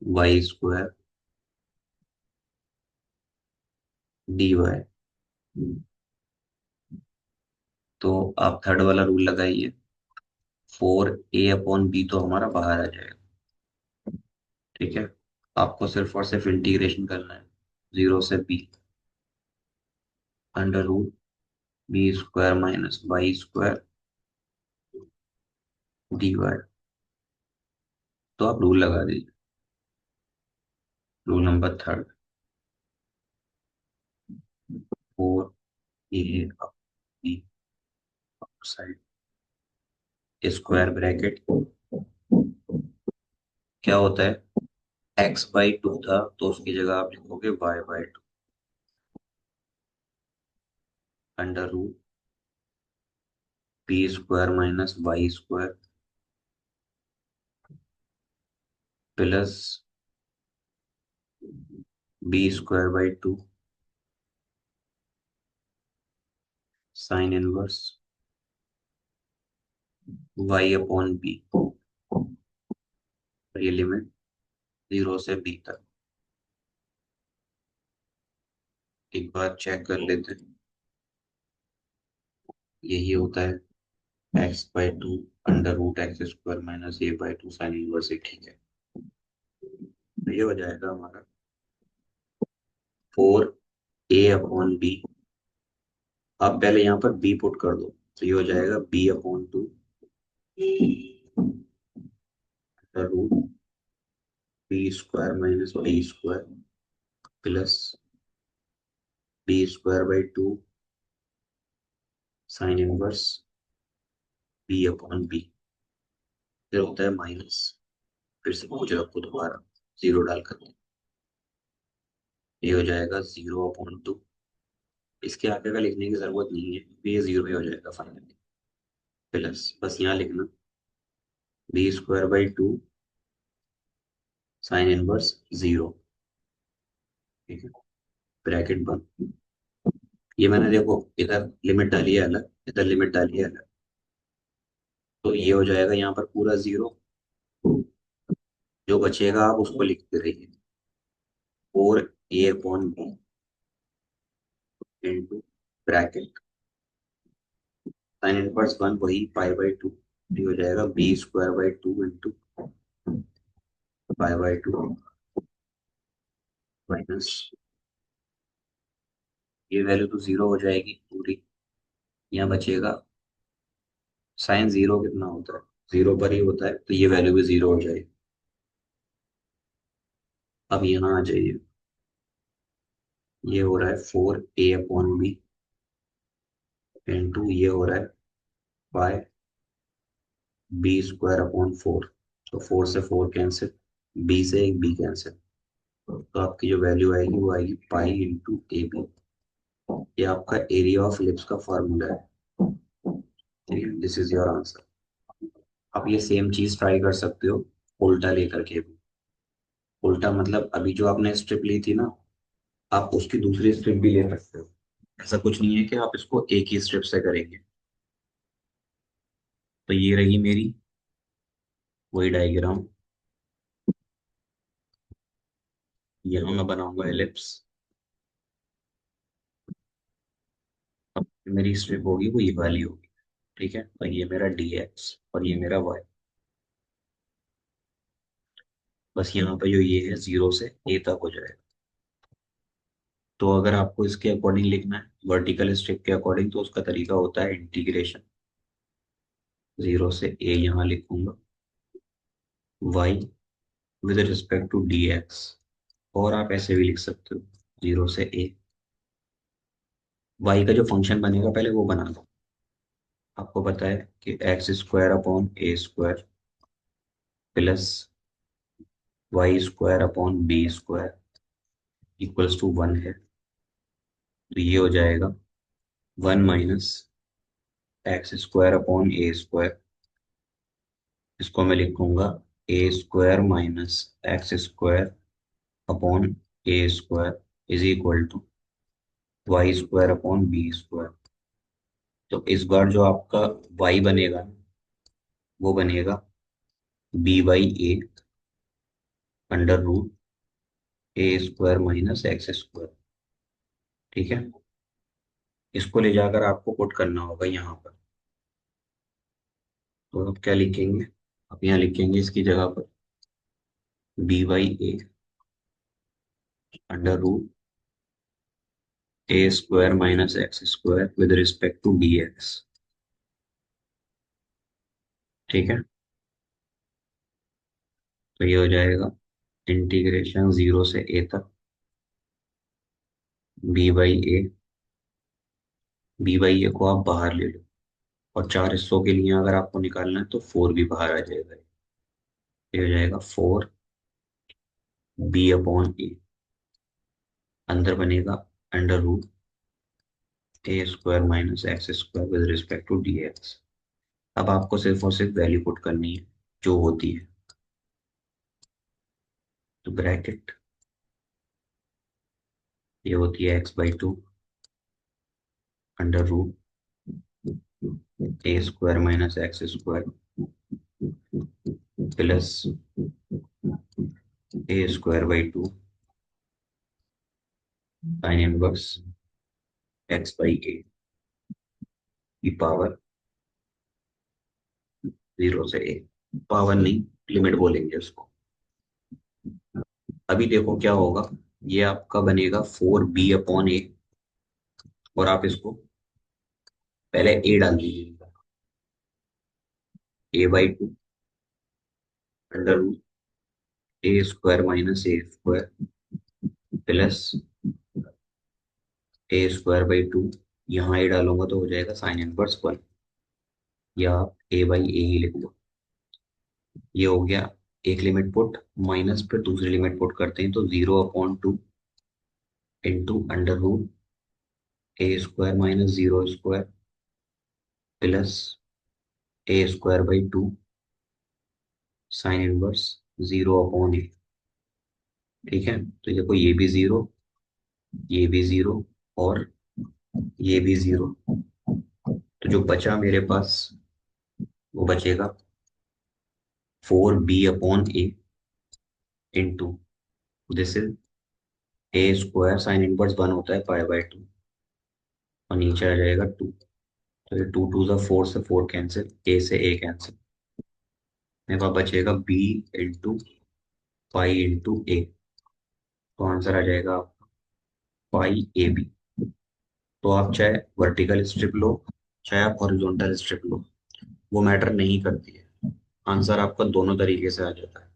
Y square D Y. तो आप थर्ड वाला रूल लगाइए, 4a अपॉन बी तो हमारा बाहर आ जाएगा। ठीक है, आपको सिर्फ और सिर्फ इंटीग्रेशन करना है जीरो से B under root B square minus Y square D Y. तो आप रूल लगा दीजिए, rule number third. Four A side square bracket क्या होता है, x/2 था तो उसकी जगह आप लिखोगे y/2 under root p² minus y² plus b²/2 sine inverse y/b। ये लिमिट 0 से b तक। एक बार चेक कर लेते हैं। यही होता है x/2 under root x² minus a/2 sine inverse a. ठीक है, तो ये हो जाएगा हमारा 4a/b। आप पहले यहाँ पर b पुट कर दो, तो ये हो जाएगा b/2 under root p² minus b² plus b²/2 sine inverse b/b। फिर होता है माइनस, फिर से मुझे रखो दोबारा जीरो डाल कर, ये हो जाएगा 0/2। इसके आगे का लिखने की जरूरत नहीं है, ये जीरो ही हो जाएगा फाइनली। प्लस बस यहाँ लिखना b²/2 साइन इनवर्स 0। ठीक है, ब्रैकेट बंद। ये मैंने देखो इधर लिमिट डाली है अलग, इधर लिमिट डाली है अलग, तो ये हो जाएगा यहाँ पर पूरा 0। जो बचेगा आप उसको लिखते रहिए, 4a/b into bracket sine inverse 1 वही π/2। ये हो जाएगा b²/2 इंटू π/2 माइनस, ये वैल्यू तो जीरो हो जाएगी पूरी। यहाँ बचेगा साइन जीरो कितना होता है, जीरो पर ही होता है, तो ये वैल्यू भी जीरो हो जाएगी। अब यहाँ आ जाइए, ये हो रहा है 4a/b इंटू ये हो रहा है बाय b²/4। तो 4 से 4 कैंसिल, b से एक b कैंसिल, तो आपकी जो वैल्यू आएगी वो आएगी π/ab। ये आपका एरिया ऑफ लिप्स का फॉर्मूला है। ठीक है, दिस इज योर आंसर। आप ये सेम चीज ट्राई कर सकते हो उल्टा लेकर के भी। उल्टा मतलब अभी जो आपने स्ट्रिप ली थी ना, आप उसकी दूसरी स्ट्रिप भी ले सकते हो। ऐसा कुछ नहीं है कि आप इसको एक ही स्ट्रिप से करेंगे। तो ये रही मेरी वही डायग्राम। यहाँ मैं बनाऊंगा एलिप्स। अब मेरी स्ट्रिप होगी वो ये वाली होगी। ठीक है, तो ये मेरा dx और ये मेरा y। बस यहाँ पे जो ये है 0 से a तक हो जाएगा। तो अगर आपको इसके अकॉर्डिंग लिखना है वर्टिकल स्ट्रिप के अकॉर्डिंग, तो उसका तरीका होता है इंटीग्रेशन। 0 से a यहाँ लिखूंगा, y with respect to dx। और आप ऐसे भी लिख सकते हो 0 से a। y का जो फंक्शन बनेगा पहले वो बना दो। आपको पता है कि x² / a² plus y² / b² equals to 1 है। तो ये हो जाएगा 1 माइनस x² / a²। इसको मैं लिखूंगा a² minus x² / a² is equal to y² / b²। तो इस बार जो आपका y बनेगा वो बनेगा b/a under root a² minus x²। ठीक है, इसको ले जाकर आपको पुट करना होगा यहाँ पर। तो आप क्या लिखेंगे, आप यहाँ लिखेंगे इसकी जगह पर b/a under root a² minus x² with respect to dx। ठीक है, तो ये हो जाएगा इंटीग्रेशन 0 से a तक b/a बी बाई ए को आप बाहर ले लो, और चार हिस्सों के लिए अगर आपको निकालना है तो फोर भी बाहर आ जाएगा। ये हो जाएगा फोर बी अपॉन ए, अंदर बनेगा under root A square minus x square with respect to D X. अब आपको सिर्फ और सिर्फ वैल्यू पुट करनी है जो होती है। तो ब्रैकेट, ये होती है x by two under root A square minus x square plus A square by two sine inverse x by a की पावर जीरो से ए। पावर नहीं, लिमिट बोलेंगे उसको। अभी देखो क्या होगा, ये आपका बनेगा फोर बी अपॉन ए, और आप इसको पहले ए डाल दीजिए, a by two under root A square minus A square plus A square by two, यहाँ ए डालूंगा तो हो जाएगा साइन इनवर्स वन, या आप ए बाई ए ही लिख लो। ये हो गया एक लिमिट पुट, माइनस फिर दूसरी लिमिट पुट करते हैं तो zero upon two into under root A square minus zero square plus A square by two sine inverse zero upon a. ठीक है, तो देखो ये भी जीरो, ये भी जीरो, और ये भी जीरो। तो जो बचा मेरे पास वो बचेगा four B upon A into, this is A square sine inverse one होता है पाई बाई टू, और नीचे आ जाएगा टू। तो ये टू टू सा फोर से फोर कैंसिल, ए से ए कैंसिल, मेरे पास बचेगा बी इंटू पाई इंटू ए। तो आंसर आ जाएगा आपका पाई ए बी। तो आप चाहे वर्टिकल स्ट्रिप लो, चाहे आप हॉरिजॉन्टल स्ट्रिप लो, वो मैटर नहीं करती है, आंसर आपका दोनों तरीके से आ जाता है।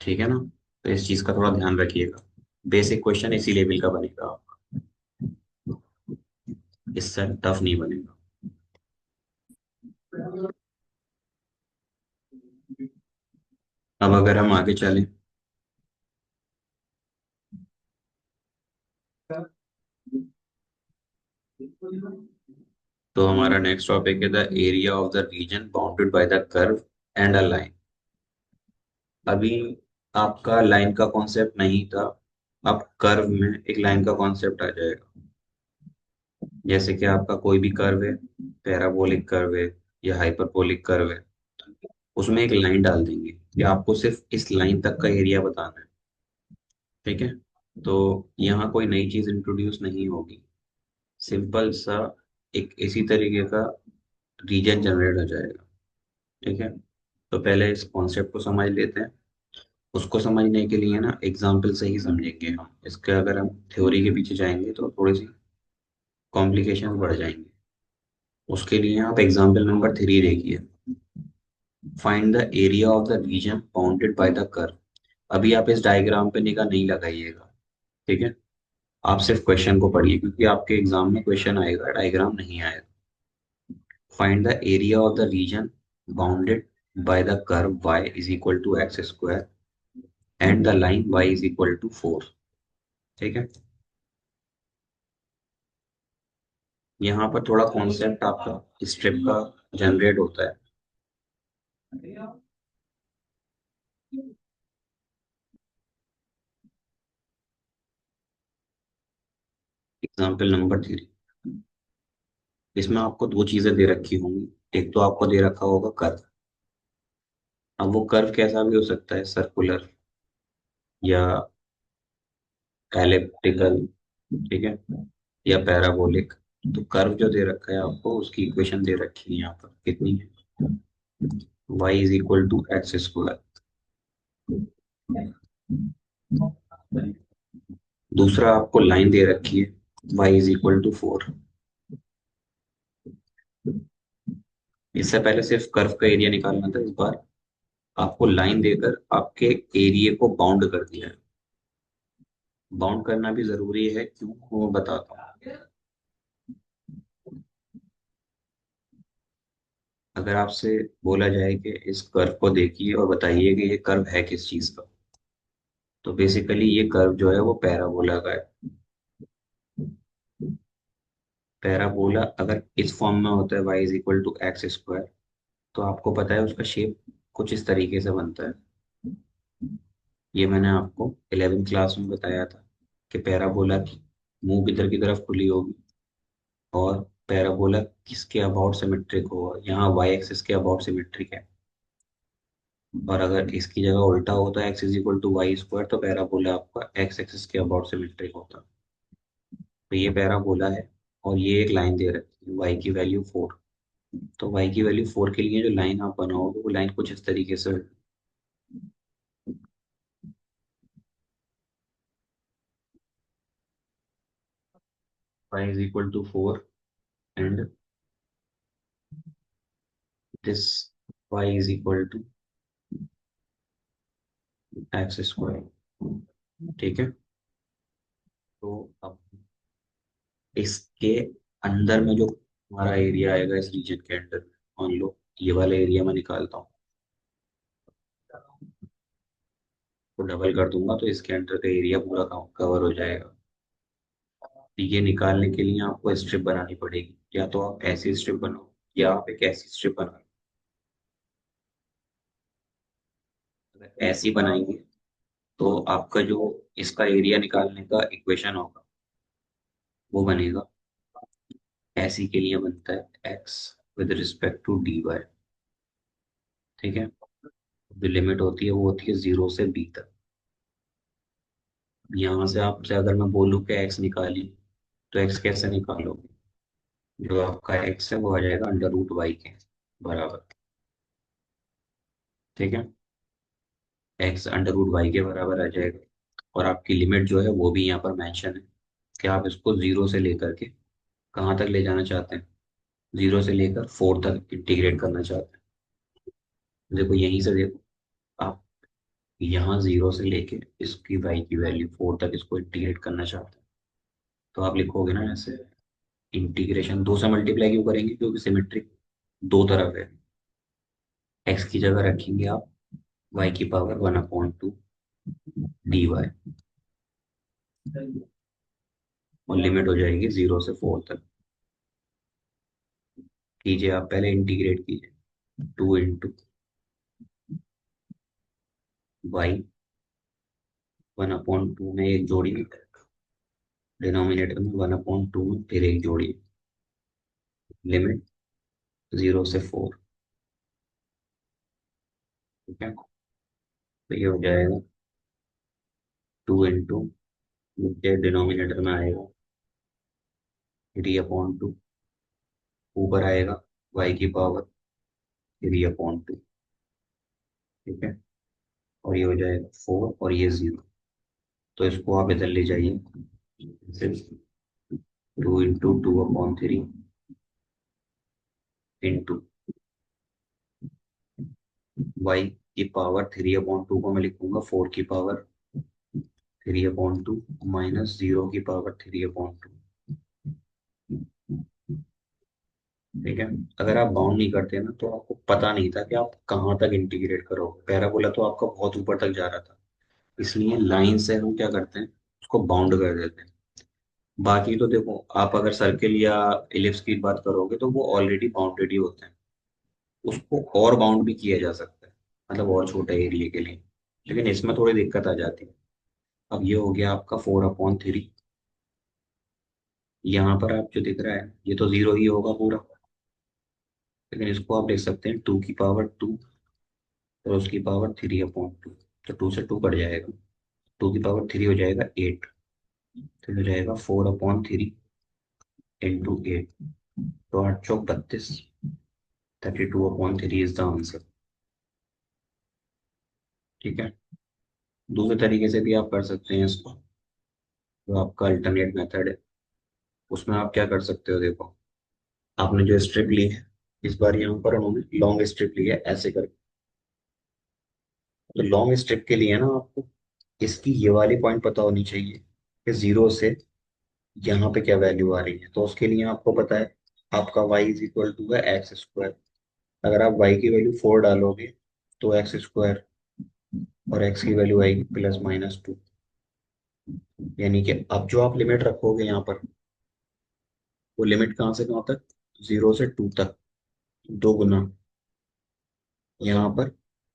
ठीक है ना, तो इस चीज का थोड़ा ध्यान रखिएगा। बेसिक क्वेश्चन इसी लेवल का बनेगा आपका, इससे टफ नहीं बनेगा। अब अगर हम आगे चलें, तो हमारा नेक्स्ट टॉपिक है the area of the region bounded by the curve and a line. अभी आपका लाइन का कॉन्सेप्ट नहीं था, अब कर्व में एक लाइन का कॉन्सेप्ट आ जाएगा। जैसे कि आपका कोई भी कर्व है, पैराबोलिक कर्व है या हाइपरबोलिक कर्व है, उसमें एक लाइन डाल देंगे कि आपको सिर्फ इस लाइन तक का एरिया बताना है। ठीक है, तो यहाँ कोई नई चीज इंट्रोड्यूस नहीं होगी, सिंपल सा एक इसी तरीके का रीजन जनरेट हो जाएगा। ठीक है, तो पहले इस कॉन्सेप्ट को समझ लेते हैं। उसको समझने के लिए ना एग्जाम्पल से ही समझेंगे हम इसके, अगर हम थ्योरी के पीछे जाएंगे तो थोड़ी सी कॉम्प्लिकेशन बढ़ जाएंगे। उसके लिए आप एग्जाम्पल नंबर थ्री देखिए, find the area of the region bounded by the curve. अभी आप इस डायग्राम पे निगाह नहीं लगाइएगा, ठीक है, आप सिर्फ क्वेश्चन को पढ़िए, क्योंकि आपके एग्जाम में क्वेश्चन आएगा, डायग्राम नहीं आएगा। Find the area of the region bounded by the curve y is equal to x square and the line y is equal to four. ठीक है, यहाँ पर थोड़ा कॉन्सेप्ट आपका स्ट्रिप का जनरेट होता है। एग्जाम्पल नंबर थ्री, इसमें आपको दो चीजें दे रखी होंगी। एक तो आपको दे रखा होगा कर्व। अब वो कर्व कैसा भी हो सकता है, सर्कुलर या एलिप्टिकल, ठीक है, या पैराबोलिक। तो कर्व जो दे रखा है आपको, उसकी इक्वेशन दे रखी है यहाँ पर, कितनी है, y is equal to x square. दूसरा आपको लाइन दे रखी है, y is equal to four. इससे पहले सिर्फ कर्व का एरिया निकालना था, इस बार आपको लाइन देकर आपके एरिया को बाउंड कर दिया है। बाउंड करना भी जरूरी है, क्यों वो बताता हूँ। अगर आपसे बोला जाए कि इस कर्व को देखिए और बताइए कि ये कर्व है किस चीज का, तो बेसिकली ये कर्व जो है वो पैराबोला का है। पैराबोला अगर इस फॉर्म में होता है y is equal to x square, तो आपको पता है उसका शेप कुछ इस तरीके से बनता है। ये मैंने आपको 11वीं क्लास में बताया था कि पैराबोला की मुंह किधर की तरफ खुली होगी, और पैराबोला किसके अबाउट सिमेट्रिक होगा, यहाँ वाई एक्सिस के अबाउट सिमेट्रिक है। और अगर इसकी जगह उल्टा होता है X is equal to Y square, तो पैराबोला आपका एक्स एक्सिस के अबाउट सिमेट्रिक होता। तो ये पैराबोला है, और ये एक लाइन दे रखी है वाई की वैल्यू 4। तो वाई की वैल्यू 4 के लिए जो लाइन आप बनाओगे वो लाइन कुछ इस तरीके से, Y is equal to 4 and this Y is equal to x square. ठीक है। तो अब इसके अंदर में जो हमारा एरिया आएगा इस रीजन के अंदर, मान लो ये वाला एरिया मैं निकालता हूँ, तो डबल कर दूंगा तो इसके अंदर का एरिया पूरा कवर हो जाएगा। तो ये निकालने के लिए आपको स्ट्रिप बनानी पड़ेगी, या तो आप ऐसी स्ट्रिप बनाओ या आप एक ऐसी स्ट्रिप बनाओ। अगर ऐसी बनाएंगे तो आपका जो इसका एरिया निकालने का इक्वेशन होगा वो बनेगा, ऐसी के लिए बनता है X with respect to D Y. ठीक है। जो लिमिट होती है वो होती है 0 से b तक। यहाँ से आपसे अगर मैं बोलूँ कि एक्स निकाली, तो एक्स कैसे निकालोगे? जो आपका एक्स है वो आ जाएगा अंडर रूट वाई के बराबर। ठीक है। एक्स अंडर रूट वाई के बराबर आ जाएगा। और आपकी लिमिट जो है वो भी यहाँ पर मेंशन है कि आप इसको 0 से लेकर के कहाँ तक ले जाना चाहते हैं, 0 से लेकर 4 तक इंटीग्रेट करना चाहते हैं। देखो यहीं से देखो, आप यहाँ 0 से लेके इसकी वाई की वैल्यू 4 तक इसको इंटीग्रेट करना चाहते हैं। तो आप लिखोगे ना ऐसे, इंटीग्रेशन 2 से मल्टीप्लाई क्यों करेंगे, क्योंकि सिमेट्रिक दो तरफ है। एक्स की जगह रखेंगे आप वाई की पावर 1/2 डी वाई, और लिमिट हो जाएगी 0 से 4 तक। कीजिए आप पहले इंटीग्रेट कीजिए, 2 इंटू वाई 1/2 में एक जोड़ी, डिनोमिनेटर में 1/2 में फिर एक जोड़ी, लिमिट 0 से 4। ठीक है। तो ये हो जाएगा 2 इंटू, नीचे डिनोमिनेटर में आएगा 3/2, ऊपर आएगा वाई की पावर 3/2। ठीक है। और ये हो जाएगा 4 और ये 0। तो इसको आप इधर ले जाइए, 2 इंटू 2/3 इंटू वाई की पावर 3/2 को मैं लिखूंगा 4 की पावर 3/2 माइनस 0 की पावर 3/2। ठीक है। अगर आप बाउंड नहीं करते ना तो आपको पता नहीं था कि आप कहाँ तक इंटीग्रेट करोगे। पैराबोला तो आपका बहुत ऊपर तक जा रहा था, इसलिए लाइन से हम क्या करते हैं, उसको बाउंड कर देते हैं। बाकी तो देखो, आप अगर सर्किल या इलिप्स की बात करोगे तो वो ऑलरेडी बाउंडेड ही होते हैं, उसको और बाउंड भी किया जा सकता है, मतलब और छोटे एरिया के लिए। लेकिन इसमें थोड़ी दिक्कत आ जाती है। अब ये हो गया आपका 4/3। यहाँ पर आप जो दिख रहा है ये तो 0 ही होगा पूरा, लेकिन इसको आप लिख सकते हैं 2 की पावर 2 और उसकी पावर 3/2। तो 2 से 2 कट जाएगा, 2 की पावर 3 हो जाएगा 8, तो हो जाएगा 4/3 इंटू 8। तो 8 चौक 32, 32/3 इज द आंसर। ठीक है। दूसरे तरीके से भी आप कर सकते हैं इसको, जो आपका अल्टरनेट मेथड है, उसमें आप क्या कर सकते हो, देखो आपने जो स्ट्रिप ली है, इस बार यहाँ पर उन्होंने लॉन्ग स्ट्रिप ली है ऐसे करके। तो लॉन्ग स्ट्रिप के लिए ना आपको इसकी ये वाली पॉइंट पता होनी चाहिए कि 0 से यहाँ पे क्या वैल्यू आ रही है। तो उसके लिए आपको पता है आपका y इज इक्वल टू है एक्स स्क्वायर, अगर आप y की वैल्यू 4 डालोगे तो एक्स स्क्वायर, और x की वैल्यू आएगी +-2। यानी कि अब जो आप लिमिट रखोगे यहाँ पर, वो लिमिट कहाँ से कहाँ तक, 0 से 2 तक, दो गुना यहाँ पर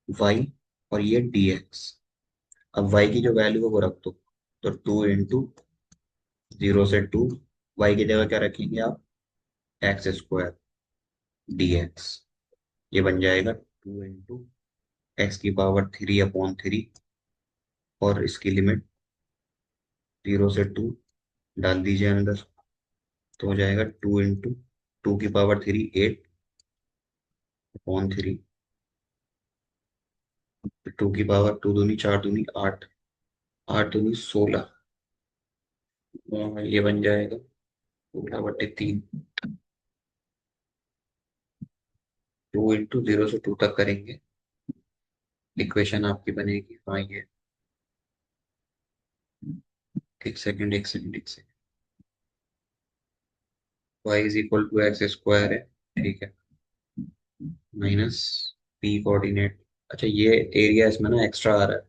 y, और ये dx। अब y की जो वैल्यू है वो रख दो, तो 2 × 0 से 2, y की जगह क्या रखेंगे आप, x² dx। ये बन जाएगा 2 × x⁻³ और इसकी लिमिट 0 से 2 डाल दीजिए अंदर, तो हो जाएगा 2 × 2⁻³ 8/3। 2 की पावर 2 दूनी 4 दूनी 8, 8 दूनी 16, ये बन जाएगा 16/3। 2 × 0 से 2 तक करेंगे, इक्वेशन आपकी बनेगी, हाँ ये, एक सेकंड एक सेकंड एक सेकंड, y = x² है, ठीक है, माइनस p कोऑर्डिनेट। अच्छा, ये एरिया इसमें ना एक्स्ट्रा आ रहा है,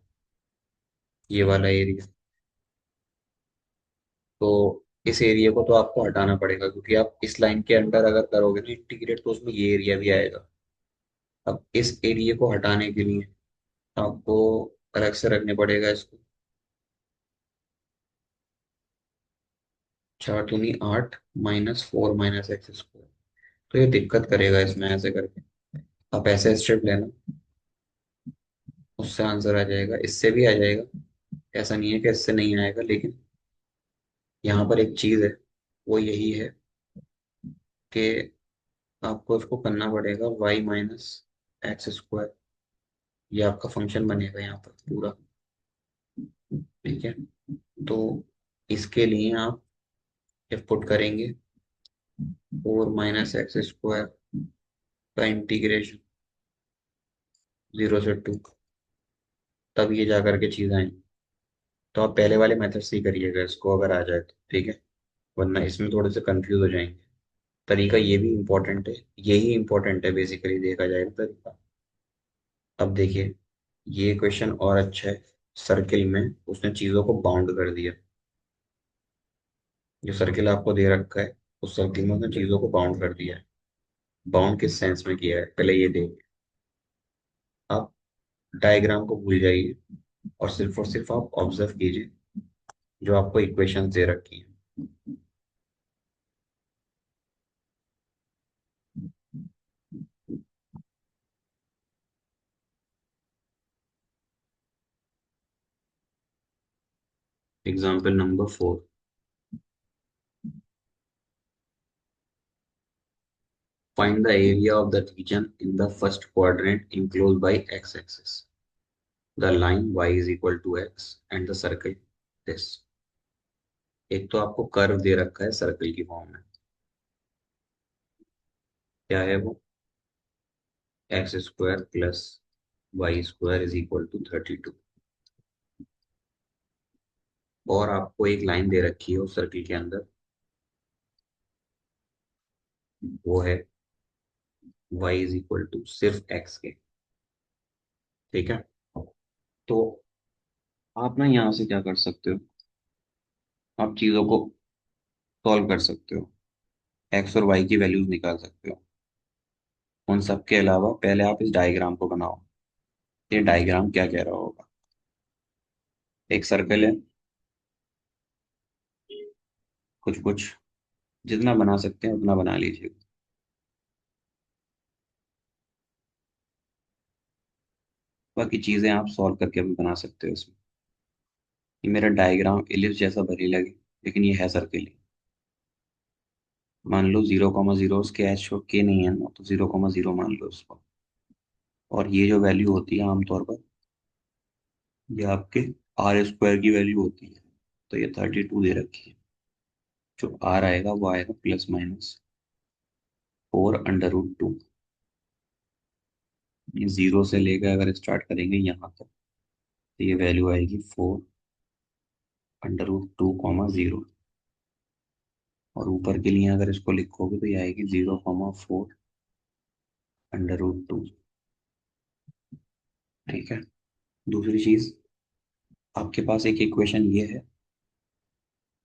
ये वाला एरिया, तो इस एरिया को तो आपको हटाना पड़ेगा, क्योंकि आप इस लाइन के अंडर अगर करोगे ना इंटीग्रेट, तो उसमें ये एरिया भी आएगा। अब इस एरिया को हटाने के लिए आपको अलग से रखने पड़ेगा इसको, 4 दूनी 8 -4 - x²। तो ये दिक्कत करेगा इसमें ऐसे करके, आप ऐसे स्टेप लेना, उससे आंसर आ जाएगा, इससे भी आ जाएगा, ऐसा नहीं है कि इससे नहीं आएगा, लेकिन यहाँ पर एक चीज है, वो यही है कि आपको इसको करना पड़ेगा y - x²। ये आपका फंक्शन बनेगा यहाँ पर पूरा, ठीक है। तो इसके लिए आप जब पुट करेंगे 4 - x² का इंटीग्रेशन 0 से 2, तब ये जा करके चीज आएंगी। तो आप पहले वाले मेथड से ही करिएगा इसको, अगर आ जाए तो ठीक है, वरना इसमें थोड़े से कंफ्यूज हो जाएंगे। तरीका ये भी इम्पोर्टेंट है, यही इम्पोर्टेंट है बेसिकली, देखा जाए तो तरीका। अब देखिए, ये क्वेश्चन और अच्छा है, सर्किल में उसने चीजों को बाउंड कर दिया। जो सर्किल आपको दे रखा है, उस सर्किल में उसने चीजों को बाउंड कर दिया है। बाउंड किस सेंस में किया है, पहले ये देखिए। आप डायग्राम को भूल जाइए, और सिर्फ आप ऑब्जर्व कीजिए जो आपको इक्वेशंस दे रखी हैं। Example number 4, find the area of the region in the first quadrant enclosed by x-axis, the line y = x and the circle this। एक तो आपको कर्व दे रखा है सर्कल की फॉर्म में, क्या है वो, x² + y² = 32। और आपको एक लाइन दे रखी है उस सर्किल के अंदर, वो है y = सिर्फ x के, ठीक है। तो आप ना यहाँ से क्या कर सकते हो, आप चीजों को सॉल्व कर सकते हो, एक्स और वाई की वैल्यूज निकाल सकते हो। उन सब के अलावा पहले आप इस डायग्राम को बनाओ, ये डायग्राम क्या कह रहा होगा। एक सर्कल है, कुछ कुछ जितना बना सकते हैं उतना बना लीजिए। बाकी चीजें आप सॉल्व करके भी बना सकते हो इसमें। ये मेरा डायग्राम इलिप्स जैसा भले लगे, लेकिन ये है सर्कल ही। मान लो 0,0 उसके एच के नहीं है ना, तो 0,0 मान लो उसको। और ये जो वैल्यू होती है आमतौर पर, ये आपके r² की वैल्यू होती है। तो ये 32 दे रखी है, जो r आएगा वो आएगा +-4√2। ये 0 से लेकर अगर स्टार्ट करेंगे यहाँ तक, तो ये वैल्यू आएगी 4√2,0। और ऊपर के लिए अगर इसको लिखोगे तो ये आएगी 0,4 अंडर रूट 2। ठीक है। दूसरी चीज, आपके पास एक इक्वेशन ये है,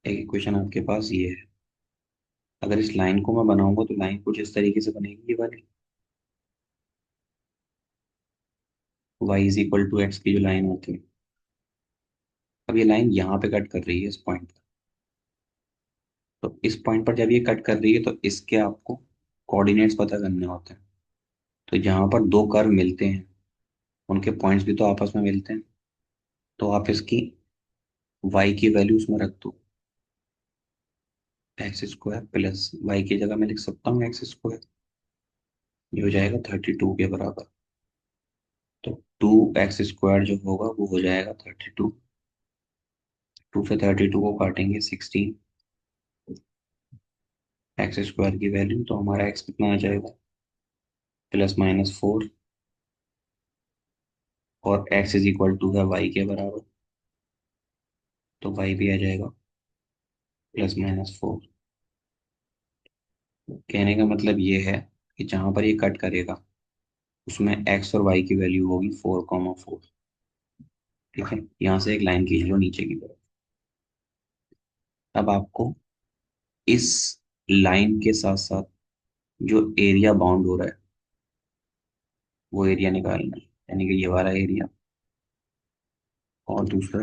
एक इक्वेशन आपके पास ये है। अगर इस लाइन को मैं बनाऊंगा तो लाइन कुछ इस तरीके से बनेगी, ये वाली y = x की जो लाइन होती है। अब ये लाइन यहाँ पे कट कर रही है इस पॉइंट पर। तो इस पॉइंट पर जब ये कट कर रही है तो इसके आपको कोऑर्डिनेट्स पता करने होते हैं। तो जहाँ पर दो कर्व मिलते हैं उनके पॉइंट्स भी तो आपस में मिलते हैं। तो आप इसकी y की वैल्यू उसमें रख दो, x² प्लस y की जगह मैं लिख सकता हूँ x²। ये हो जाएगा 32 के बराबर। तो 2x² जो होगा वो हो जाएगा 32। 2 से 32 को काटेंगे 16, x² की वैल्यू तो हमारा x कितना आ जाएगा, +-4। और x = है y के बराबर, तो y भी आ जाएगा +-4। कहने का मतलब ये है कि जहां पर ये कट करेगा उसमें x और y की वैल्यू होगी 4,4। ठीक है, यहाँ से एक लाइन खींच लो नीचे की तरफ। अब आपको इस लाइन के साथ साथ जो एरिया बाउंड हो रहा है वो एरिया निकालना है, यानी कि ये वाला एरिया और दूसरा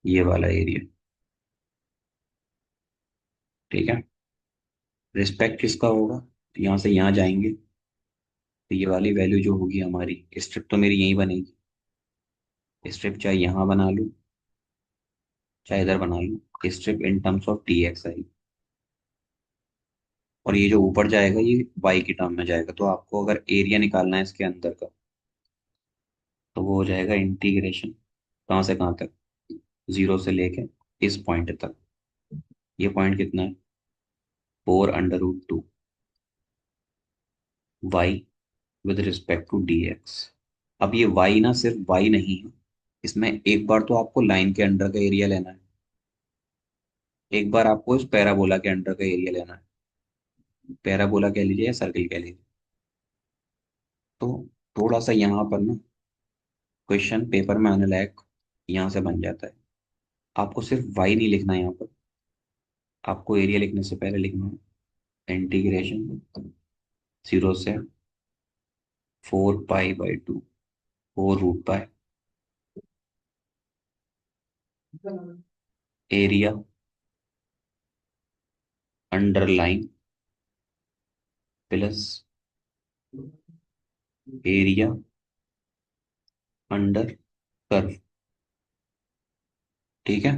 ये वाला एरिया। ठीक है। रिस्पेक्ट किसका होगा, तो यहाँ से यहाँ जाएंगे तो ये वाली वैल्यू जो होगी हमारी, स्ट्रिप तो मेरी यहीं बनेगी। स्ट्रिप चाहे यहाँ बना लूँ चाहे इधर बना लूँ, strip in terms of t x i. और ये जो ऊपर जाएगा ये वाई की टर्म में जाएगा। तो आपको अगर एरिया निकालना है इसके अंदर का तो वो हो जाएगा इंटीग्रेशन कहाँ से कहाँ तक, 0 से लेके इस पॉइंट तक। ये पॉइंट कितना है, 4√2 Y with respect to D X. अब ये वाई ना सिर्फ वाई नहीं है, इसमें एक बार तो आपको लाइन के अंडर का एरिया लेना है, एक बार आपको इस पैराबोला के अंडर का एरिया लेना है। पैराबोला कह लीजिए या सर्कल कह लीजिए। तो थोड़ा सा यहाँ पर ना क्वेश्चन पेपर में आने लायक यहाँ से बन जाता है। आपको सिर्फ वाई नहीं लिखना है यहाँ पर, आपको एरिया लिखने से पहले लिखना है इंटीग्रेशन 0 से 4 पाई/2, 4√पाई area underline plus area under curve. ठीक है,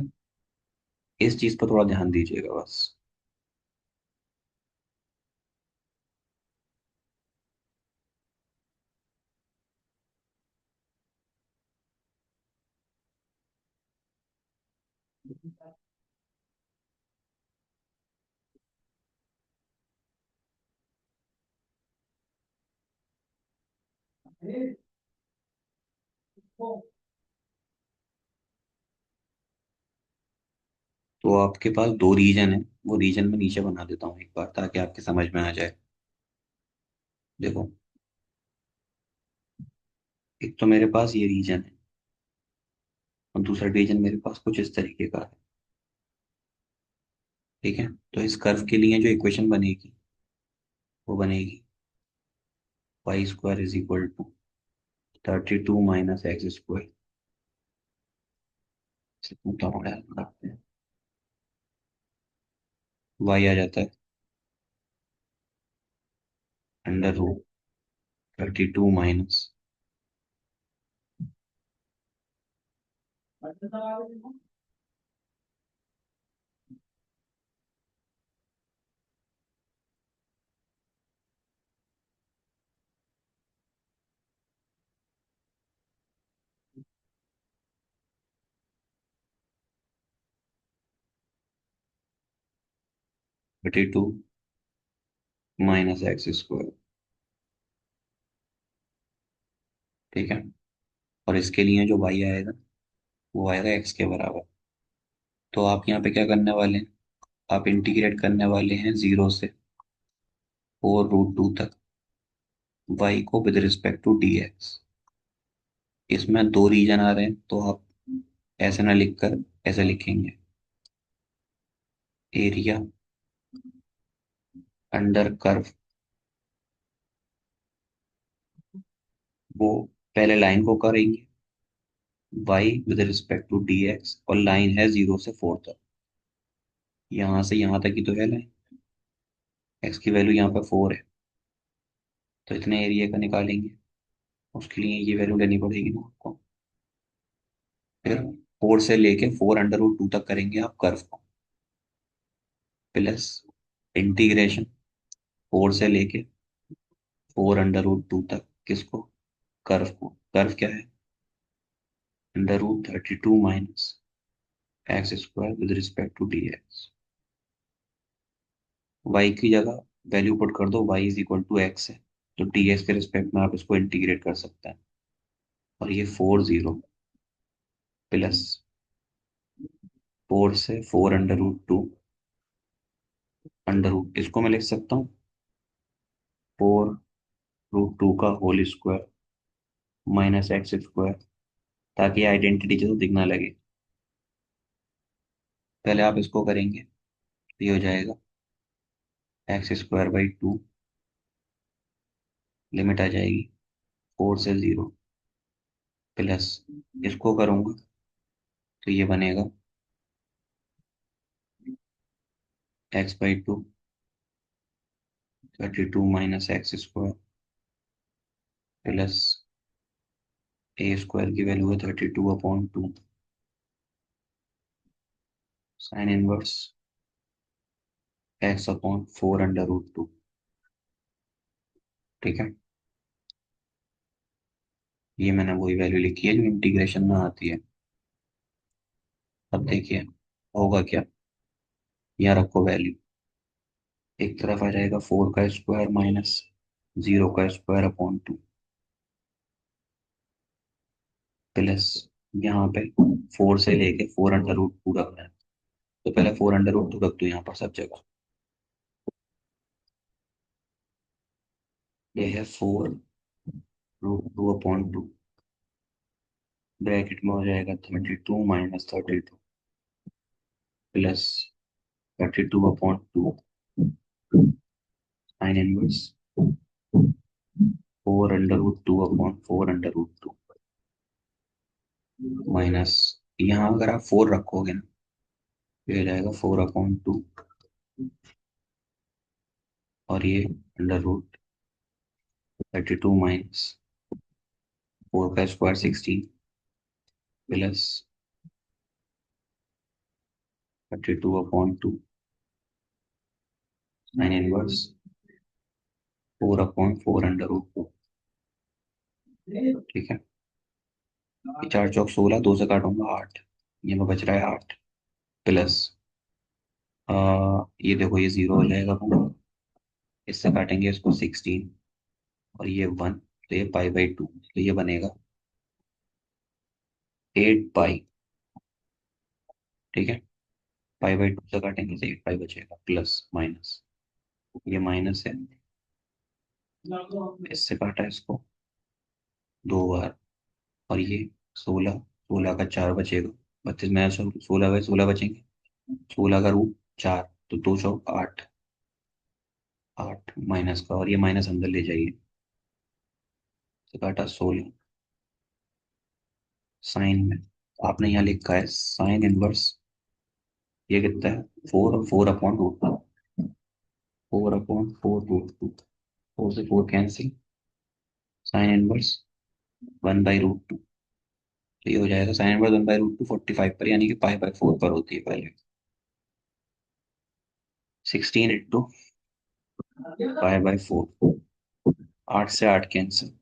इस चीज पर थोड़ा ध्यान दीजिएगा बस। तो आपके पास दो रीजन है, वो रीजन में नीचे बना देता हूँ एक बार ताकि आपके समझ में आ जाए। देखो, एक तो मेरे पास ये रीजन है और दूसरा रीजन मेरे पास कुछ इस तरीके का है। ठीक है, तो इस कर्व के लिए जो इक्वेशन बनेगी वो बनेगी y² = 32 - x²। y आ जाता है √32 माइनस, -x²। ठीक है, और इसके लिए जो y आएगा वो आएगा x के बराबर। तो आप यहाँ पे क्या करने वाले हैं, आप इंटीग्रेट करने वाले हैं 0 से 4√2 तक। वाई को with respect to D X. इसमें दो रीजन आ रहे हैं तो आप ऐसे ना लिखकर ऐसे लिखेंगे, एरिया अंडर कर्व। वो पहले लाइन को करेंगे, Y with respect to D X, और लाइन है 0 से 4 तक। यहाँ से यहाँ तक ही तो है लाइन। एक्स की वैल्यू यहाँ पर 4 है, तो इतने एरिया का निकालेंगे। उसके लिए ये वैल्यू लेनी पड़ेगी ना आपको। फिर 4 से लेके 4√2 तक करेंगे आप कर्व को, प्लस इंटीग्रेशन 4 से लेके 4√2 तक, किसको? कर्व को। कर्व क्या है? √32 minus x square with respect to D X. Y की जगह वैल्यू पुट कर दो, Y is equal to X है, तो डी एक्स के रिस्पेक्ट में आप इसको इंटीग्रेट कर सकते हैं। और ये 40 प्लस 4 से 4√2 अंडर रूट, इसको मैं लिख सकता हूँ 4√2 का whole square minus x square, ताकि आइडेंटिटी जो दिखना लगे। पहले आप इसको करेंगे तो ये हो जाएगा x² बाई 2, लिमिट आ जाएगी 4 से 0, प्लस इसको करूंगा तो ये बनेगा x/2 32 minus x square, plus ए स्क्वायर की वैल्यू है 32/2 साइन इनवर्स x/4√2। ठीक है, ये मैंने वही वैल्यू लिखी है जो इंटीग्रेशन में आती है। अब देखिए होगा क्या। यहाँ रखो वैल्यू, एक तरफ आ जाएगा 4 का स्क्वायर माइनस 0 का स्क्वायर/2, प्लस यहाँ पे 4 से लेके 4√2 रखना है, तो पहले 4√2 रख दो यहाँ पर सब जगह। ये है 4√2/2, ब्रैकेट में हो जाएगा 32 minus 32, plus 32/2 sine inverse 4√2/4√2, minus यहाँ अगर आप 4 रखोगे ना तो ये हो जाएगा 4/2, और ये अंडर रूट 32 माइनस 4 का square 16, plus 32/2 sine inverse 4/4 under root 2। ठीक है, ये 4 चौक 16, 2 से काटूंगा 8, ये में बच रहा है 8, प्लस ये देखो ये 0 हो जाएगा पूरा, इससे काटेंगे इसको 16, और ये 1, तो ये पाई/2, तो ये बनेगा 8 पाई। ठीक है, पाई/2 से काटेंगे तो 8 पाई बचेगा, प्लस माइनस ये माइनस है, इससे काटा इसको 2 बार, और ये 16, 16 का 4 बचेगा, 32 में 16 बचेंगे, 16 का रूट 4, तो 2 चौक 8, 8 माइनस का, और ये माइनस अंदर ले जाइए, तो काटा 16। साइन में आपने यहाँ लिखा है साइन इनवर्स, ये कितना है 4, और 4/√2, 4/4√2, 4 से 4 कैंसिल, साइन इनवर्स 1/√2, तो ये हो जाएगा साइन इनवर्स 1/√2 45 पर, यानी कि पाई/4 पर होती है पहले। 16 × पाई/4, 8 से 8 कैंसिल,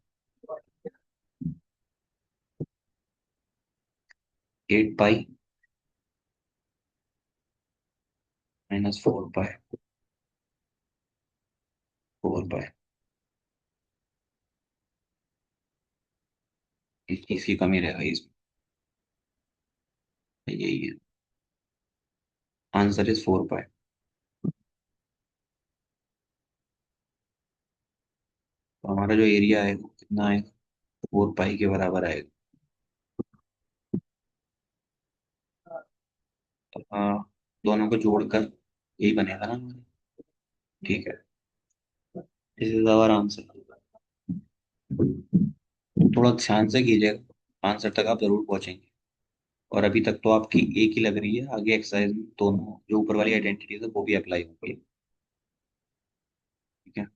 8 पाई माइनस 4 पाई। इस चीज की कमी रह गई इसमें, यही है, आंसर इज 4 पाई। तो हमारा जो एरिया आएगा वो कितना आएगा, 4 पाई के बराबर आएगा। तो हाँ, दोनों को जोड़कर यही बनेगा ना हमारा। ठीक है, दिस इज आवर आंसर। थोड़ा ध्यान से कीजिएगा, आंसर तक आप जरूर पहुंचेंगे। और अभी तक तो आपकी एक ही लग रही है, आगे एक्सरसाइज में दोनों जो ऊपर वाली आइडेंटिटीज है वो भी अप्लाई होगी। ठीक है,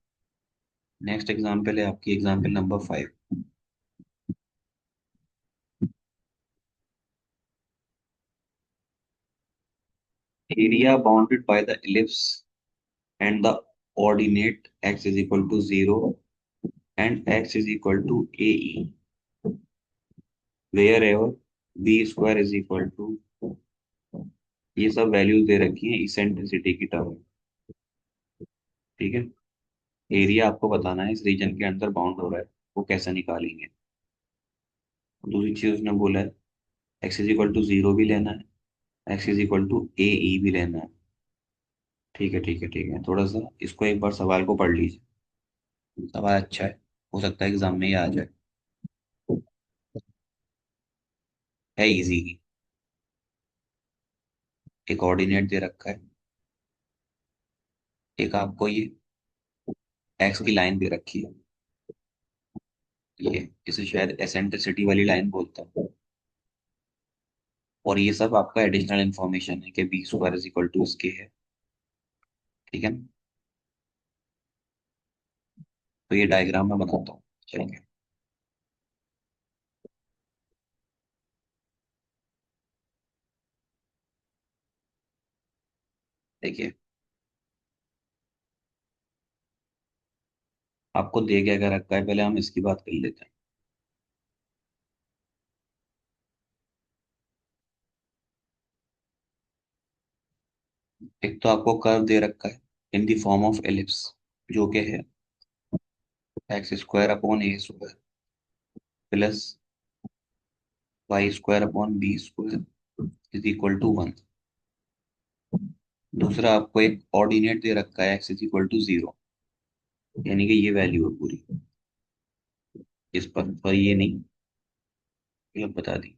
नेक्स्ट एग्जाम्पल है आपकी example number 5। Area bounded by the ellipse and the ordinate x is equal to 0 and x is equal to AE wherever b square is equal to, ये सब वैल्यूज दे रखी हैं इसेंट्रिसिटी की टर्म। ठीक है, एरिया आपको बताना है इस रीजन के अंदर बाउंड हो रहा है, वो कैसे निकालेंगे। दूसरी चीज उसने बोला है एक्स इज इक्वल टू 0 भी लेना है, X is equal to AE भी लेना है। ठीक है ठीक है ठीक है, थोड़ा सा इसको एक बार सवाल को पढ़ लीजिए, सवाल अच्छा है, हो सकता है एग्जाम में ही आ जाए। है इजी ही, एक कोऑर्डिनेट दे रखा है, एक आपको ये एक्स की लाइन दे रखी है, ये इसे शायद एसेंट्रिसिटी वाली लाइन बोलते हैं। और ये सब आपका एडिशनल इन्फॉर्मेशन है कि B square is equal to इसके है। ठीक है, तो ये डायग्राम मैं बनाता हूँ, चलेंगे। देखिए, आपको दे क्या क्या रखा है, पहले हम इसकी बात कर लेते हैं। एक तो आपको कर्व दे रखा है in the form of ellipse, जो कि है X square upon A square plus Y square upon B square is equal to 1। दूसरा आपको एक ऑर्डिनेट दे रखा है एक्स इज इक्वल टू 0, यानी कि ये वैल्यू है पूरी, इस पर ये नहीं, ये बता दी।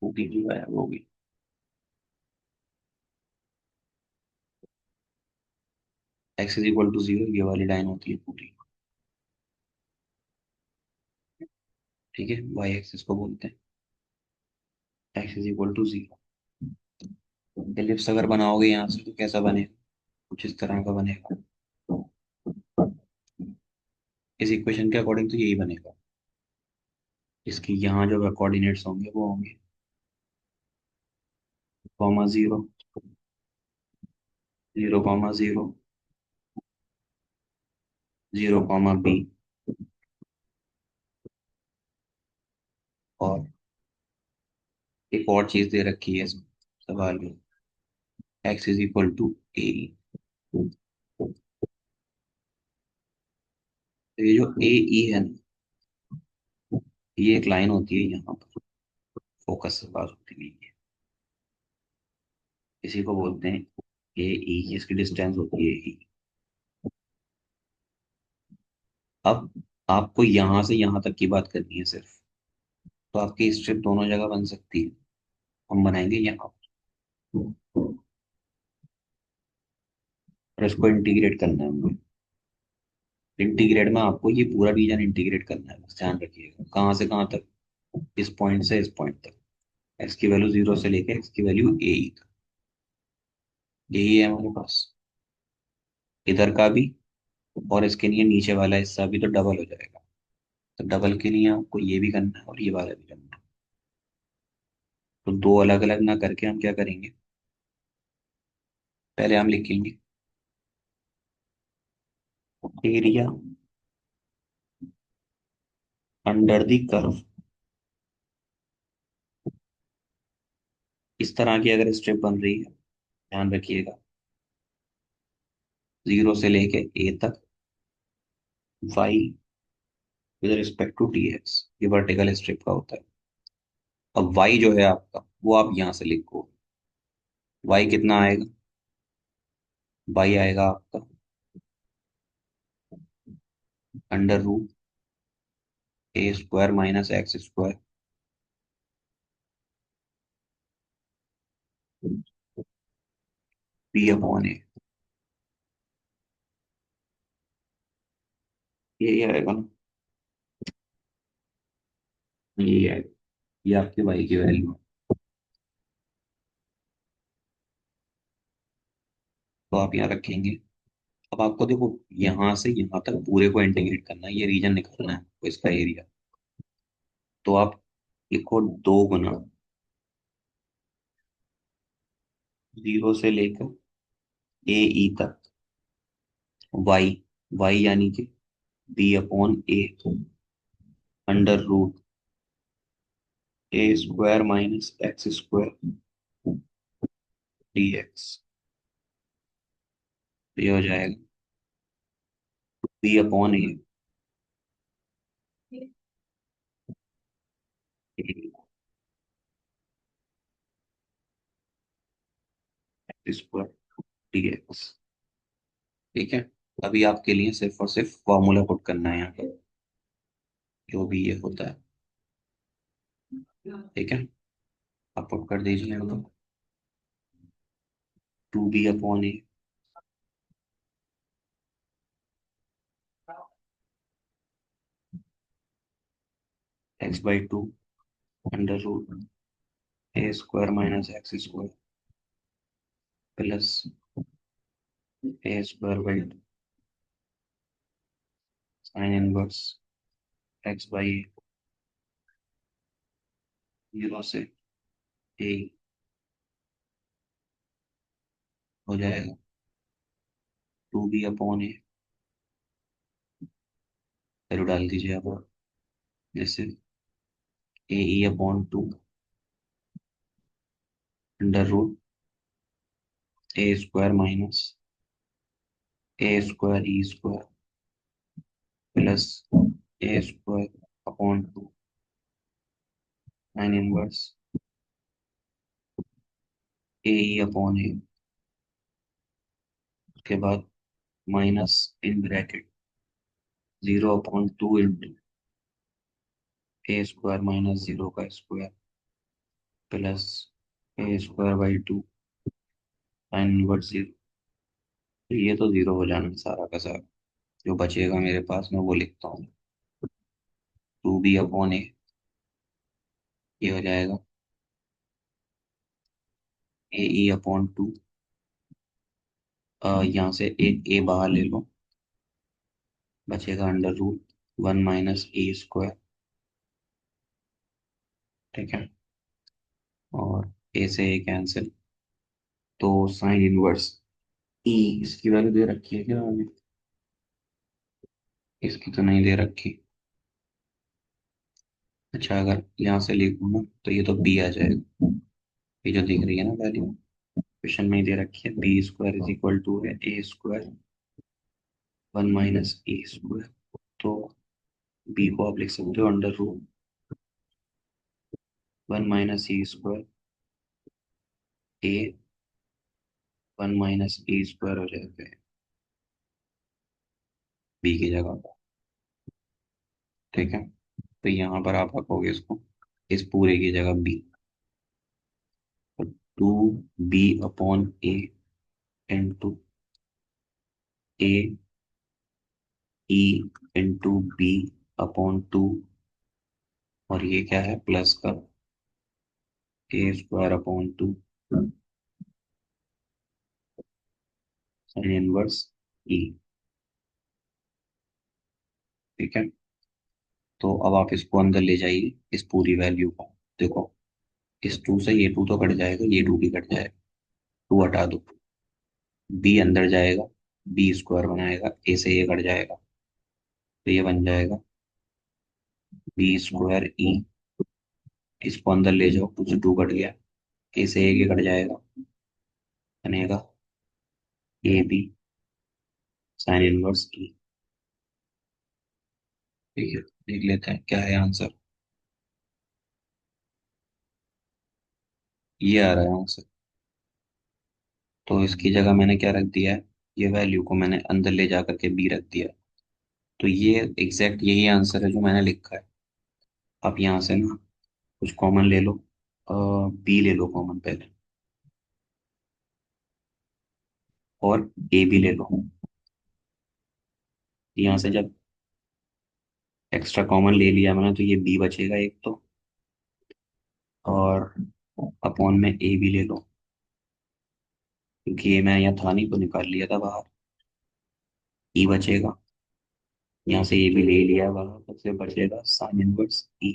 पूरी जो है वो भी एक्स इज इक्वल टू 0, ये वाली लाइन होती है पूरी। ठीक है, वाई एक्सिस को बोलते हैं X is equal to 0। Ellipse अगर बनाओगे यहाँ से तो कैसा बनेगा, कुछ इस तरह का बनेगा। इस इक्वेशन के अकॉर्डिंग तो यही बनेगा, इसकी यहाँ जो कोऑर्डिनेट्स होंगे वो होंगे कॉमा 0, 0,0, 0,B। और एक और चीज दे रखी है इस सवाल में, एक्स इज इक्वल टू ए। तो ये जो ए ई है ना, ये एक लाइन होती है यहाँ पर, फोकस से पास होती है, इसी को बोलते हैं ए ई, इसकी डिस्टेंस होती है ए। अब आपको यहाँ से यहाँ तक की बात करनी है सिर्फ, तो आपकी स्ट्रिप दोनों जगह बन सकती है, हम बनाएंगे यहाँ और इसको इंटीग्रेट करना है हमें। इंटीग्रेट में आपको ये पूरा रीजन इंटीग्रेट करना है, बस ध्यान रखिएगा कहाँ से कहाँ तक, इस पॉइंट से इस पॉइंट तक, एक्स की वैल्यू 0 से लेके एक्स की वैल्यू ए तक, यही है हमारे पास। इधर का भी और इसके लिए नीचे वाला हिस्सा भी तो डबल हो जाएगा, तो डबल के लिए आपको ये भी करना है और ये वाला भी करना है। तो दो अलग अलग ना करके हम क्या करेंगे, पहले हम लिखेंगे एरिया अंडर द कर्व। इस तरह की अगर स्ट्रिप बन रही है, ध्यान रखिएगा, 0 से लेके ए तक, Y with respect to D X, ये वर्टिकल स्ट्रिप का होता है। अब वाई जो है आपका वो आप यहाँ से लिखो। वाई कितना आएगा? वाई आएगा आपका under root A² minus X², B/A। यही आएगा ना? यही आएगा। ये आपके वाई की वैल्यू है। तो आप यहाँ रखेंगे। अब आपको देखो, यहाँ से यहाँ तक पूरे को इंटीग्रेट करना है, ये रीजन निकालना है तो इसका एरिया। तो आप लिखो 2 गुना 0 से लेकर A E तक वाई। वाई यानी कि B/A under root A² minus X² dx। ये हो जाएगा B/A X² dx। ठीक है। अभी आपके लिए सिर्फ और सिर्फ फॉर्मूला पुट करना है यहाँ पे, जो भी ये होता है। ठीक है, आप पुट कर दीजिए यहाँ पे। 2B/A X/2 under root A² minus X² plus A² sine inverse X/A 0 से A हो जाएगा 2B/A। वैल्यू डाल दीजिए आप, जैसे AE/2 under root A² minus A²E² plus A² upon 2 sine inverse AE/A। उसके बाद minus in bracket 0/2 into A² minus 0 का square plus A² by 2 sine inverse 0। ये तो 0 हो जाना है सारा का सारा। जो बचेगा मेरे पास मैं वो लिखता हूँ। 2B/A ये हो जाएगा AE/2। यहाँ से एक ए बाहर ले लो, बचेगा अंडर रूट 1 माइनस A²। ठीक है, और ए से ए कैंसिल। तो साइन इनवर्स ई, इसकी वैल्यू दे रखी है क्या आगे? इसकी तो नहीं दे रखी। अच्छा, अगर यहाँ से लिखूँ ना तो ये तो बी आ जाएगा। ये जो दिख रही है ना वैल्यू, क्वेश्चन में ही दे रखी है। B² इज इक्वल टू है A²1 माइनस A²। तो बी को आप लिख सकते हो under root 1 minus A² A 1 minus A² हो जाएगा बी की जगह। ठीक है, तो यहाँ पर आप रखोगे इसको, इस पूरे की जगह बी। 2B/A इंटू ए ई इंटू B/2। और ये क्या है, प्लस का A² upon 2 sine inverse e. ठीक है, तो अब आप इसको अंदर ले जाइए, इस पूरी वैल्यू को। देखो, इस 2 से ये 2 तो कट जाएगा, ये 2 भी कट जाएगा। 2 हटा दो, बी अंदर जाएगा, B² बनाएगा, ए से ये कट जाएगा, तो ये बन जाएगा B²E। इसको अंदर ले जाओ, 2 से 2 कट गया, ए से एक ही कट जाएगा, बनेगा AB साइन इनवर्स ई। ठीक है, देख लेते हैं क्या है आंसर। ये आ रहा है आंसर। तो इसकी जगह मैंने क्या रख दिया है, ये वैल्यू को मैंने अंदर ले जा करके बी रख दिया। तो ये एग्जैक्ट यही आंसर है जो मैंने लिखा है। आप यहाँ से ना कुछ कॉमन ले लो, बी ले लो कॉमन पहले, और ए भी ले लो। यहाँ से जब एक्स्ट्रा कॉमन ले लिया मैंने तो ये बी बचेगा एक तो, और अपॉन में ए भी ले लो, क्योंकि ये मैं यहाँ था नहीं तो निकाल लिया था बाहर। ई बचेगा, यहाँ से ए भी ले लिया है बाहर, तो फिर बचेगा साइन इनवर्स ई।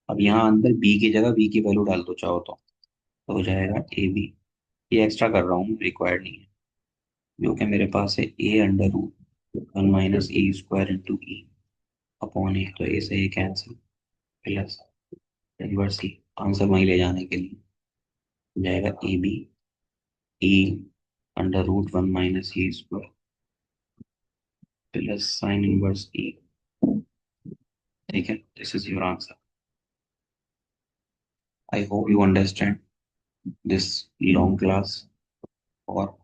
अब यहाँ अंदर बी की जगह बी की वैल्यू डाल दो चाहो तो हो जाएगा ए बी। ये एक्स्ट्रा कर रहा हूँ, रिक्वायर्ड नहीं है। जो कि मेरे पास है a under root one minus A square into e upon a, तो ए से a cancel, plus inverse e, answer वहीं ले जाने के लिए हो जाएगा a b e under root one minus A square plus sine inverse e. ठीक है, this is your answer. I hope you understand this long class. और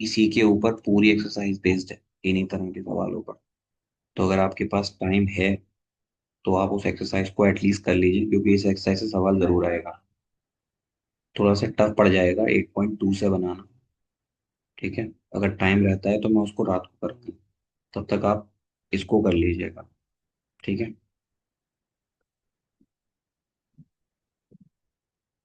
इसी के ऊपर पूरी एक्सरसाइज बेस्ड है, इन्हीं तरह के सवालों पर। तो अगर आपके पास टाइम है तो आप उस एक्सरसाइज को एटलीस्ट कर लीजिए, क्योंकि इस एक्सरसाइज से सवाल जरूर आएगा। थोड़ा सा टफ पड़ जाएगा 8.2 से बनाना। ठीक है, अगर टाइम रहता है तो मैं उसको रात को करूँगी, तब तक आप इसको कर लीजिएगा। ठीक है।